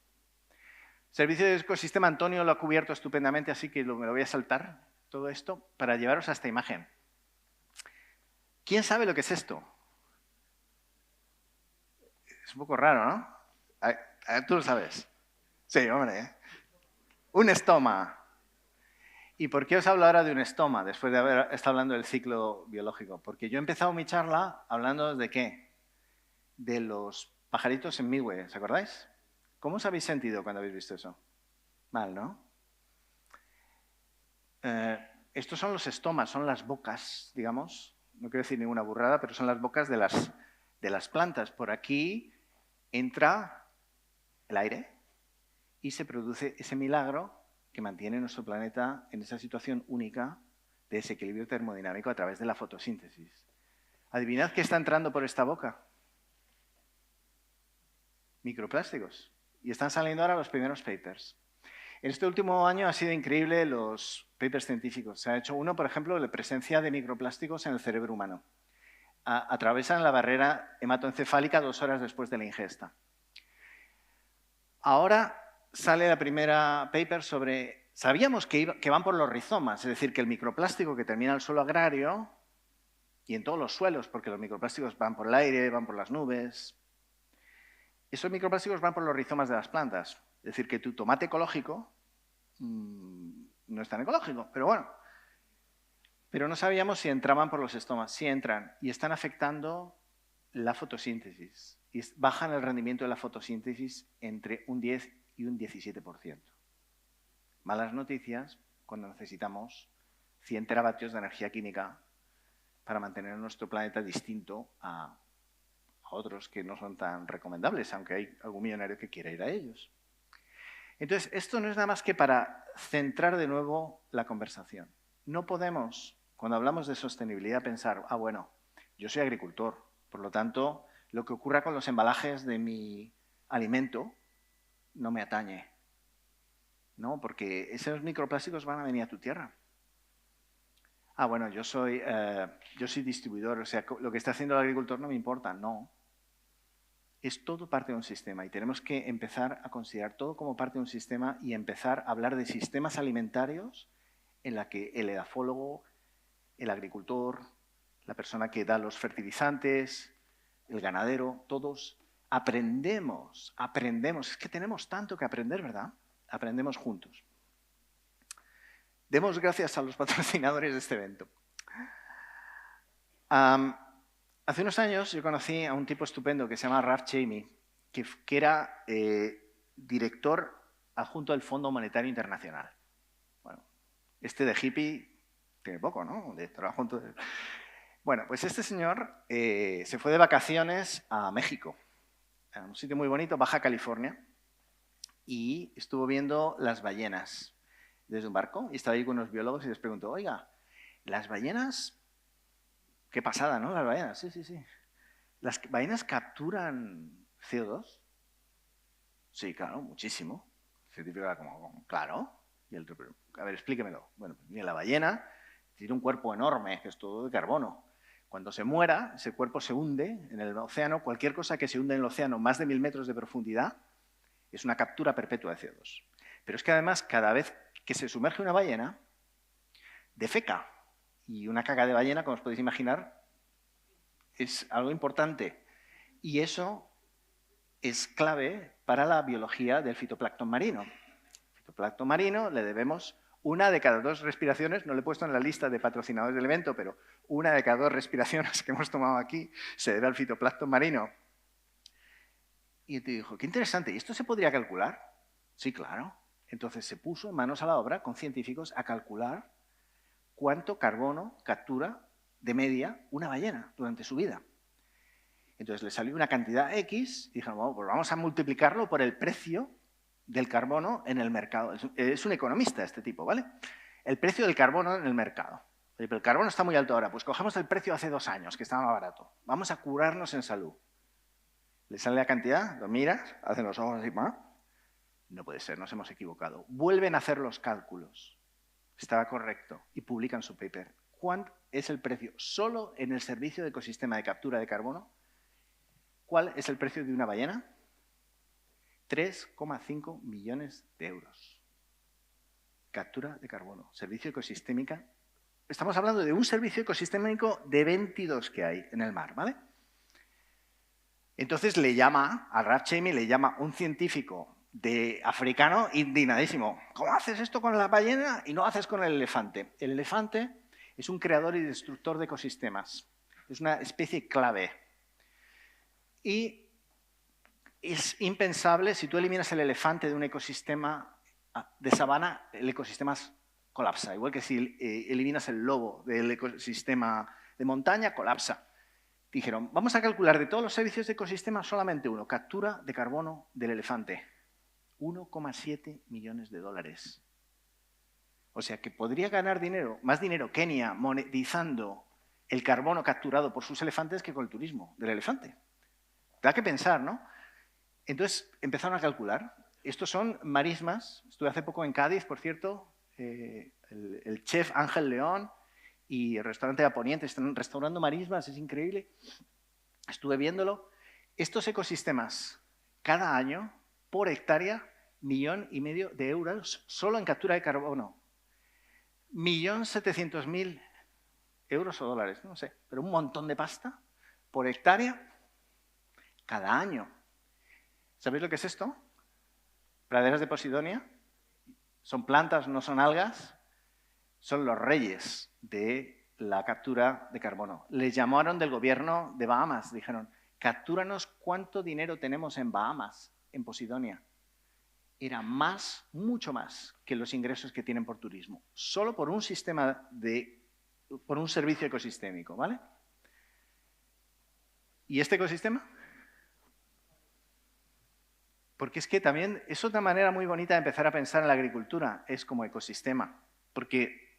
Servicio de Ecosistema, Antonio lo ha cubierto estupendamente, así que me lo voy a saltar todo esto para llevaros a esta imagen. ¿Quién sabe lo que es esto? Es un poco raro, ¿no? Tú lo sabes. Sí, hombre. Un estoma. ¿Y por qué os hablo ahora de un estoma, después de haber estado hablando del ciclo biológico? Porque yo he empezado mi charla hablando de ¿qué? De los pajaritos en Midway, ¿os acordáis? ¿Cómo os habéis sentido cuando habéis visto eso? Mal, ¿no? Estos son los estomas, son las bocas, digamos. No quiero decir ninguna burrada, pero son las bocas de las plantas. Por aquí entra el aire y se produce ese milagro que mantiene nuestro planeta en esa situación única de desequilibrio termodinámico a través de la fotosíntesis. Adivinad qué está entrando por esta boca. Microplásticos. Y están saliendo ahora los primeros papers. En este último año ha sido increíble los papers científicos. Se ha hecho uno, por ejemplo, de la presencia de microplásticos en el cerebro humano. Atravesan la barrera hematoencefálica 2 horas después de la ingesta. Ahora sale la primera paper sobre... Sabíamos que van por los rizomas, es decir, que el microplástico que termina en el suelo agrario y en todos los suelos, porque los microplásticos van por el aire, van por las nubes. Esos microplásticos van por los rizomas de las plantas. Es decir, que tu tomate ecológico no es tan ecológico, pero bueno. Pero no sabíamos si entraban por los estomas. Sí entran y están afectando la fotosíntesis. Y bajan el rendimiento de la fotosíntesis entre un 10 y un 17%. Malas noticias cuando necesitamos 100 teravatios de energía química para mantener nuestro planeta distinto a otros que no son tan recomendables, aunque hay algún millonario que quiera ir a ellos. Entonces, esto no es nada más que para centrar de nuevo la conversación. No podemos, cuando hablamos de sostenibilidad, pensar, bueno, yo soy agricultor, por lo tanto, lo que ocurra con los embalajes de mi alimento no me atañe. No, porque esos microplásticos van a venir a tu tierra. Bueno, yo soy distribuidor, o sea, lo que está haciendo el agricultor no me importa. No. Es todo parte de un sistema y tenemos que empezar a considerar todo como parte de un sistema y empezar a hablar de sistemas alimentarios en la que el edafólogo, el agricultor, la persona que da los fertilizantes, el ganadero, todos aprendemos. Es que tenemos tanto que aprender, ¿verdad? Aprendemos juntos. Demos gracias a los patrocinadores de este evento. Hace unos años yo conocí a un tipo estupendo que se llama Ralph Cheney, que era director adjunto del Fondo Monetario Internacional. Bueno, este de hippie tiene poco, ¿no? Bueno, pues este señor se fue de vacaciones a México, a un sitio muy bonito, Baja California, y estuvo viendo las ballenas desde un barco y estaba ahí con unos biólogos y les preguntó, oiga, las ballenas, qué pasada, ¿no? Las ballenas, sí. ¿Las ballenas capturan CO2? Sí, claro, muchísimo. El científico era como, claro. Y el otro, a ver, explíquemelo. Bueno, pues mira, la ballena tiene un cuerpo enorme, que es todo de carbono. Cuando se muera, ese cuerpo se hunde en el océano. Cualquier cosa que se hunde en el océano más de 1000 metros de profundidad es una captura perpetua de CO2. Pero es que además, cada vez que se sumerge una ballena, defeca. Y una caca de ballena, como os podéis imaginar, es algo importante. Y eso es clave para la biología del fitoplancton marino. El fitoplancton marino le debemos 1 de cada 2 respiraciones, no lo he puesto en la lista de patrocinadores del evento, pero 1 de cada 2 respiraciones que hemos tomado aquí se debe al fitoplancton marino. Y te dijo, qué interesante, ¿y esto se podría calcular? Sí, claro. Entonces se puso manos a la obra con científicos a calcular cuánto carbono captura de media una ballena durante su vida. Entonces le salió una cantidad X y dijeron, bueno, pues vamos a multiplicarlo por el precio del carbono en el mercado. Es un economista este tipo, ¿vale? El precio del carbono en el mercado. El carbono está muy alto ahora, pues cogemos el precio hace 2 años, que estaba más barato. Vamos a curarnos en salud. Le sale la cantidad, lo miras, hacen los ojos así, ¿ah? No puede ser, nos hemos equivocado. Vuelven a hacer los cálculos. Estaba correcto. Y publican su paper. ¿Cuánto es el precio solo en el servicio de ecosistema de captura de carbono? ¿Cuál es el precio de una ballena? 3,5 millones de euros. Captura de carbono, servicio ecosistémica. Estamos hablando de un servicio ecosistémico de 22 que hay en el mar, ¿vale? Entonces le llama, a Raf Chamey le llama un científico africano indignadísimo. ¿Cómo haces esto con la ballena y no haces con el elefante? El elefante es un creador y destructor de ecosistemas. Es una especie clave. Y es impensable, si tú eliminas el elefante de un ecosistema de sabana, el ecosistema colapsa. Igual que si eliminas el lobo del ecosistema de montaña, colapsa. Dijeron, vamos a calcular de todos los servicios de ecosistema solamente uno, captura de carbono del elefante. 1,7 millones de dólares. O sea que podría ganar dinero, más dinero Kenia monetizando el carbono capturado por sus elefantes que con el turismo del elefante. Da que pensar, ¿no? Entonces empezaron a calcular. Estos son marismas. Estuve hace poco en Cádiz, por cierto. El chef Ángel León y el restaurante de Poniente están restaurando marismas, es increíble. Estuve viéndolo. Estos ecosistemas, cada año, por hectárea, 1,5 millones de euros solo en captura de carbono. 1.700.000 euros o dólares, no sé, pero un montón de pasta por hectárea cada año. ¿Sabéis lo que es esto? Praderas de Posidonia. Son plantas, no son algas. Son los reyes de la captura de carbono. Les llamaron del gobierno de Bahamas. Dijeron, captúranos cuánto dinero tenemos en Bahamas, en Posidonia. Era más, mucho más que los ingresos que tienen por turismo. Solo por un sistema por un servicio ecosistémico, ¿vale? ¿Y este ecosistema? Porque es que también es otra manera muy bonita de empezar a pensar en la agricultura, es como ecosistema. Porque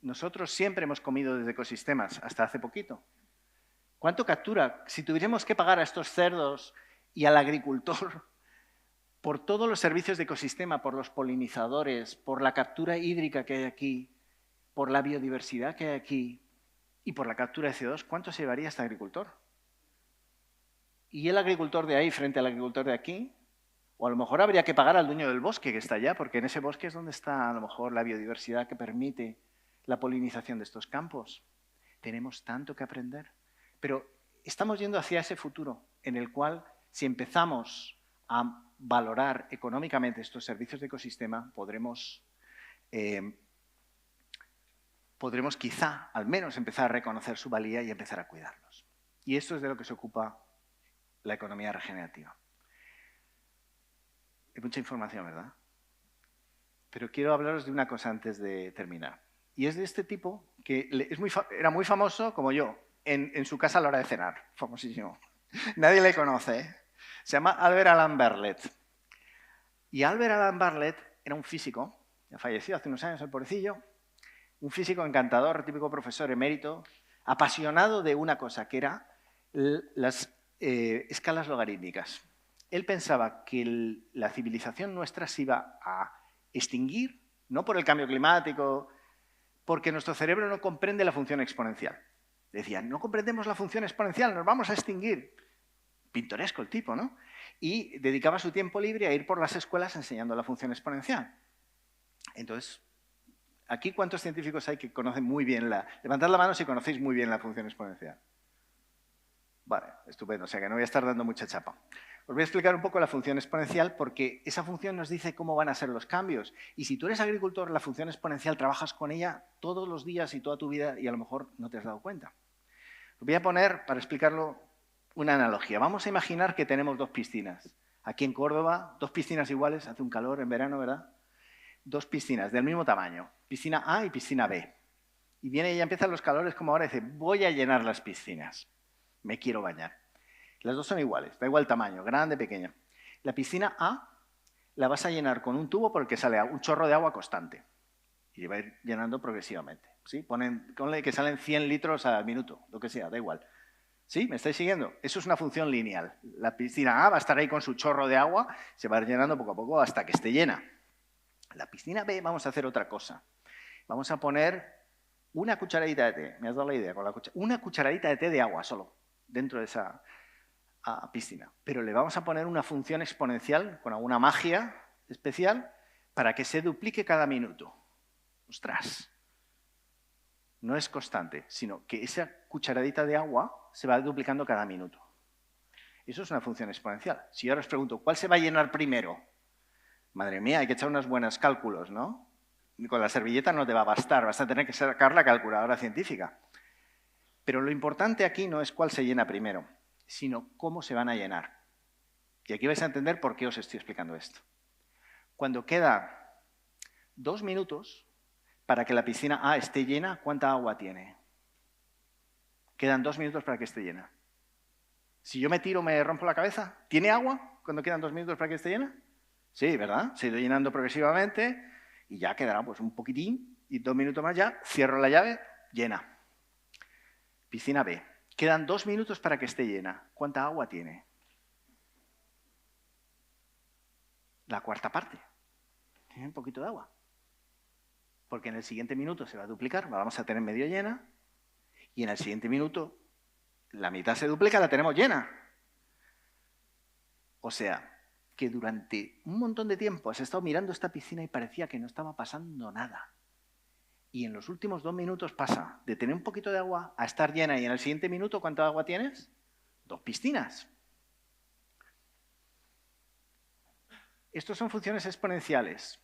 nosotros siempre hemos comido desde ecosistemas, hasta hace poquito. ¿Cuánto captura? Si tuviéramos que pagar a estos cerdos y al agricultor por todos los servicios de ecosistema, por los polinizadores, por la captura hídrica que hay aquí, por la biodiversidad que hay aquí y por la captura de CO2, ¿cuánto se llevaría este agricultor? ¿Y el agricultor de ahí frente al agricultor de aquí? O a lo mejor habría que pagar al dueño del bosque que está allá, porque en ese bosque es donde está a lo mejor la biodiversidad que permite la polinización de estos campos. Tenemos tanto que aprender. Pero estamos yendo hacia ese futuro en el cual, si empezamos a valorar económicamente estos servicios de ecosistema, podremos quizá, al menos, empezar a reconocer su valía y empezar a cuidarlos. Y esto es de lo que se ocupa la economía regenerativa. Hay mucha información, ¿verdad? Pero quiero hablaros de una cosa antes de terminar. Y es de este tipo que era muy famoso, como yo, en su casa a la hora de cenar. Famosísimo. Nadie le conoce, ¿eh? Se llama Albert Alan Bartlett. Y Albert Alan Bartlett era un físico, ya falleció hace unos años el pobrecillo, un físico encantador, típico profesor emérito, apasionado de una cosa, que era las escalas logarítmicas. Él pensaba que la civilización nuestra se iba a extinguir, no por el cambio climático, porque nuestro cerebro no comprende la función exponencial. Decía, no comprendemos la función exponencial, nos vamos a extinguir. Pintoresco el tipo, ¿no? Y dedicaba su tiempo libre a ir por las escuelas enseñando la función exponencial. Entonces, aquí, ¿cuántos científicos hay que conocen muy bien levantad la mano si conocéis muy bien la función exponencial. Vale, estupendo, o sea que no voy a estar dando mucha chapa. Os voy a explicar un poco la función exponencial porque esa función nos dice cómo van a ser los cambios. Y si tú eres agricultor, la función exponencial trabajas con ella todos los días y toda tu vida y a lo mejor no te has dado cuenta. Os voy a poner, para explicarlo, una analogía. Vamos a imaginar que tenemos 2 piscinas. Aquí en Córdoba, 2 piscinas iguales, hace un calor en verano, ¿verdad? 2 piscinas del mismo tamaño, piscina A y piscina B. Y viene y ya empiezan los calores como ahora y dice, voy a llenar las piscinas, me quiero bañar. Las 2 son iguales, da igual el tamaño, grande, pequeña. La piscina A la vas a llenar con un tubo por el que sale un chorro de agua constante. Y va a ir llenando progresivamente. ¿Sí? Ponle que salen 100 litros al minuto, lo que sea, da igual. ¿Sí? ¿Me estáis siguiendo? Eso es una función lineal. La piscina A va a estar ahí con su chorro de agua, se va a ir llenando poco a poco hasta que esté llena. La piscina B vamos a hacer otra cosa. Vamos a poner una cucharadita de té. Me has dado la idea. Una cucharadita de té de agua solo dentro de esa piscina. Pero le vamos a poner una función exponencial con alguna magia especial para que se duplique cada minuto. ¡Ostras! No es constante, sino que esa cucharadita de agua se va duplicando cada minuto. Eso es una función exponencial. Si ahora os pregunto, ¿cuál se va a llenar primero? Madre mía, hay que echar unos buenos cálculos, ¿no? Con la servilleta no te va a bastar, vas a tener que sacar la calculadora científica. Pero lo importante aquí no es cuál se llena primero, sino cómo se van a llenar. Y aquí vais a entender por qué os estoy explicando esto. Cuando queda 2 minutos para que la piscina A esté llena, ¿cuánta agua tiene? Quedan 2 minutos para que esté llena. Si yo me tiro, me rompo la cabeza. ¿Tiene agua cuando quedan 2 minutos para que esté llena? Sí, ¿verdad? Se ha ido llenando progresivamente y ya quedará pues un poquitín y 2 minutos más ya, cierro la llave, llena. Piscina B. Quedan 2 minutos para que esté llena. ¿Cuánta agua tiene? La cuarta parte. Tiene un poquito de agua. Porque en el siguiente minuto se va a duplicar, la vamos a tener medio llena, y en el siguiente minuto la mitad se duplica, la tenemos llena. O sea, que durante un montón de tiempo has estado mirando esta piscina y parecía que no estaba pasando nada. Y en los últimos 2 minutos pasa de tener un poquito de agua a estar llena, y en el siguiente minuto, ¿cuánta agua tienes? 2 piscinas. Estos son funciones exponenciales.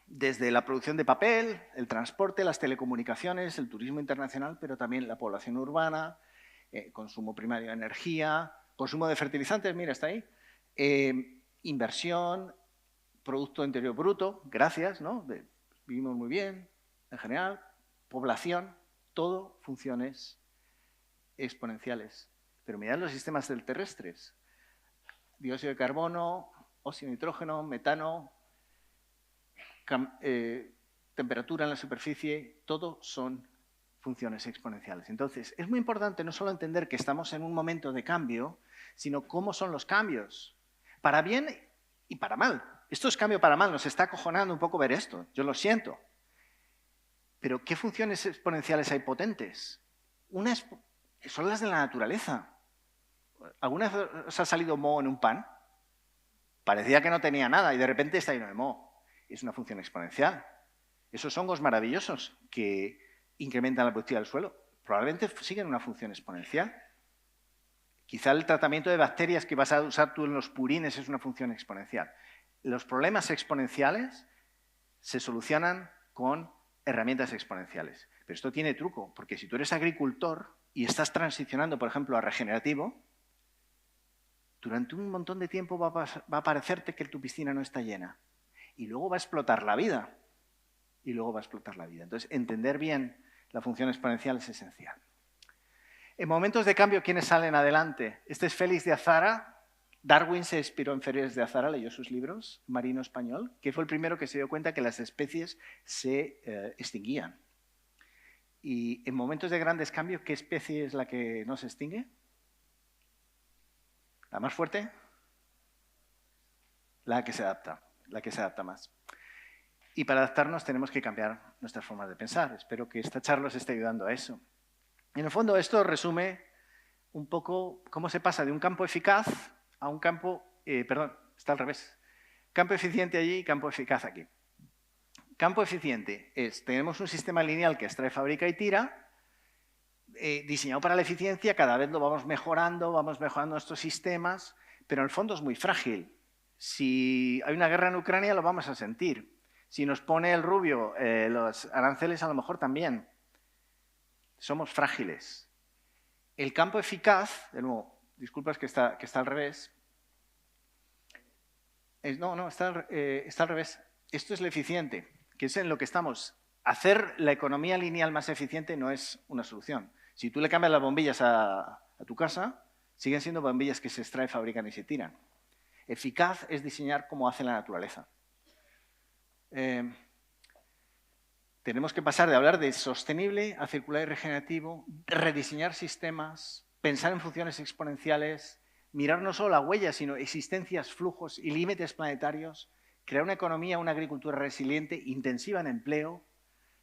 Desde la producción de papel, el transporte, las telecomunicaciones, el turismo internacional, pero también la población urbana, consumo primario de energía, consumo de fertilizantes, mira, está ahí, inversión, Producto Interior Bruto, gracias, ¿no? Vivimos muy bien, en general, población, todo funciones exponenciales. Pero mirad los sistemas terrestres, dióxido de carbono, óxido de nitrógeno, metano, temperatura en la superficie, todo son funciones exponenciales. Entonces, es muy importante no solo entender que estamos en un momento de cambio, sino cómo son los cambios, para bien y para mal. Esto es cambio para mal, nos está acojonando un poco ver esto, yo lo siento. Pero, ¿qué funciones exponenciales hay potentes? Unas son las de la naturaleza. ¿Alguna vez os ha salido moho en un pan? Parecía que no tenía nada y de repente está lleno de moho. Es una función exponencial. Esos hongos maravillosos que incrementan la productividad del suelo probablemente siguen una función exponencial. Quizá el tratamiento de bacterias que vas a usar tú en los purines es una función exponencial. Los problemas exponenciales se solucionan con herramientas exponenciales. Pero esto tiene truco, porque si tú eres agricultor y estás transicionando, por ejemplo, a regenerativo, durante un montón de tiempo va a parecerte que tu piscina no está llena. Y luego va a explotar la vida. Entonces, entender bien la función exponencial es esencial. En momentos de cambio, ¿quiénes salen adelante? Este es Félix de Azara. Darwin se inspiró en Félix de Azara, leyó sus libros, marino español, que fue el primero que se dio cuenta que las especies se extinguían. Y en momentos de grandes cambios, ¿qué especie es la que no se extingue? ¿La más fuerte? La que se adapta más. Y para adaptarnos tenemos que cambiar nuestras formas de pensar. Espero que esta charla os esté ayudando a eso. En el fondo, esto resume un poco cómo se pasa de un campo eficaz a un campo... perdón, está al revés. Campo eficiente allí y campo eficaz aquí. Campo eficiente es, tenemos un sistema lineal que extrae, fabrica y tira, diseñado para la eficiencia, cada vez lo vamos mejorando nuestros sistemas, pero en el fondo es muy frágil. Si hay una guerra en Ucrania lo vamos a sentir. Si nos pone el rubio los aranceles, a lo mejor también. Somos frágiles. El campo eficaz, de nuevo, disculpas que está al revés. Está al revés. Esto es lo eficiente, que es en lo que estamos. Hacer la economía lineal más eficiente no es una solución. Si tú le cambias las bombillas a tu casa, siguen siendo bombillas que se extraen, fabrican y se tiran. Eficaz es diseñar como hace la naturaleza. Tenemos que pasar de hablar de sostenible a circular y regenerativo, rediseñar sistemas, pensar en funciones exponenciales, mirar no solo la huella, sino existencias, flujos y límites planetarios, crear una economía, una agricultura resiliente, intensiva en empleo,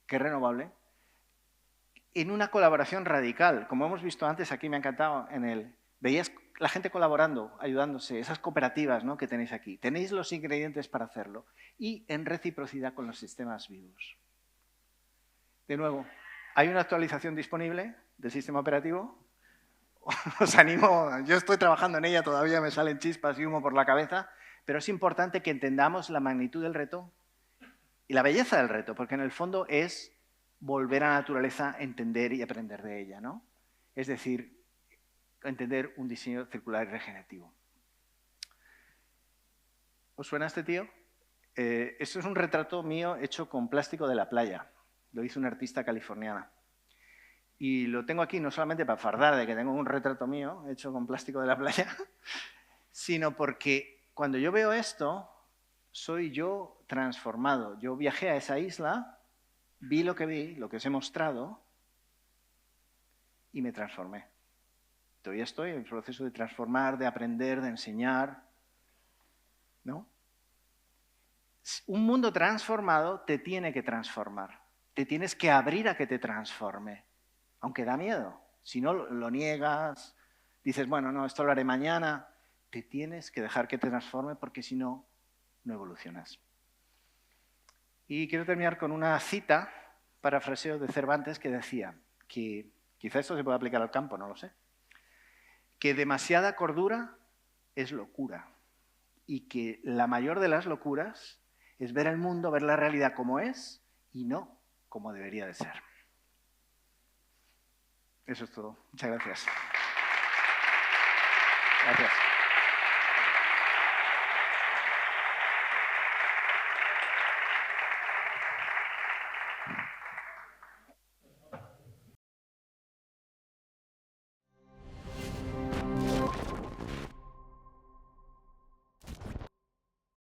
que es renovable, en una colaboración radical. Como hemos visto antes, aquí me ha encantado, veías la gente colaborando, ayudándose, esas cooperativas, ¿no?, que tenéis aquí. Tenéis los ingredientes para hacerlo y en reciprocidad con los sistemas vivos. De nuevo, ¿hay una actualización disponible del sistema operativo? Os animo, yo estoy trabajando en ella, todavía me salen chispas y humo por la cabeza, pero es importante que entendamos la magnitud del reto y la belleza del reto, porque en el fondo es volver a la naturaleza, entender y aprender de ella, ¿no? Es decir, entender un diseño circular y regenerativo. ¿Os suena este tío? Esto es un retrato mío hecho con plástico de la playa. Lo hizo una artista californiana. Y lo tengo aquí no solamente para fardar de que tengo un retrato mío hecho con plástico de la playa, sino porque cuando yo veo esto, soy yo transformado. Yo viajé a esa isla, vi, lo que os he mostrado, y me transformé. Todavía estoy en el proceso de transformar, de aprender, de enseñar, ¿no? Un mundo transformado te tiene que transformar. Te tienes que abrir a que te transforme, aunque da miedo. Si no, lo niegas, dices, bueno, no, esto lo haré mañana. Te tienes que dejar que te transforme porque si no, no evolucionas. Y quiero terminar con una cita, parafraseo de Cervantes, que decía que, quizá esto se puede aplicar al campo, no lo sé, que demasiada cordura es locura y que la mayor de las locuras es ver el mundo, ver la realidad como es y no como debería de ser. Eso es todo. Muchas gracias. Gracias.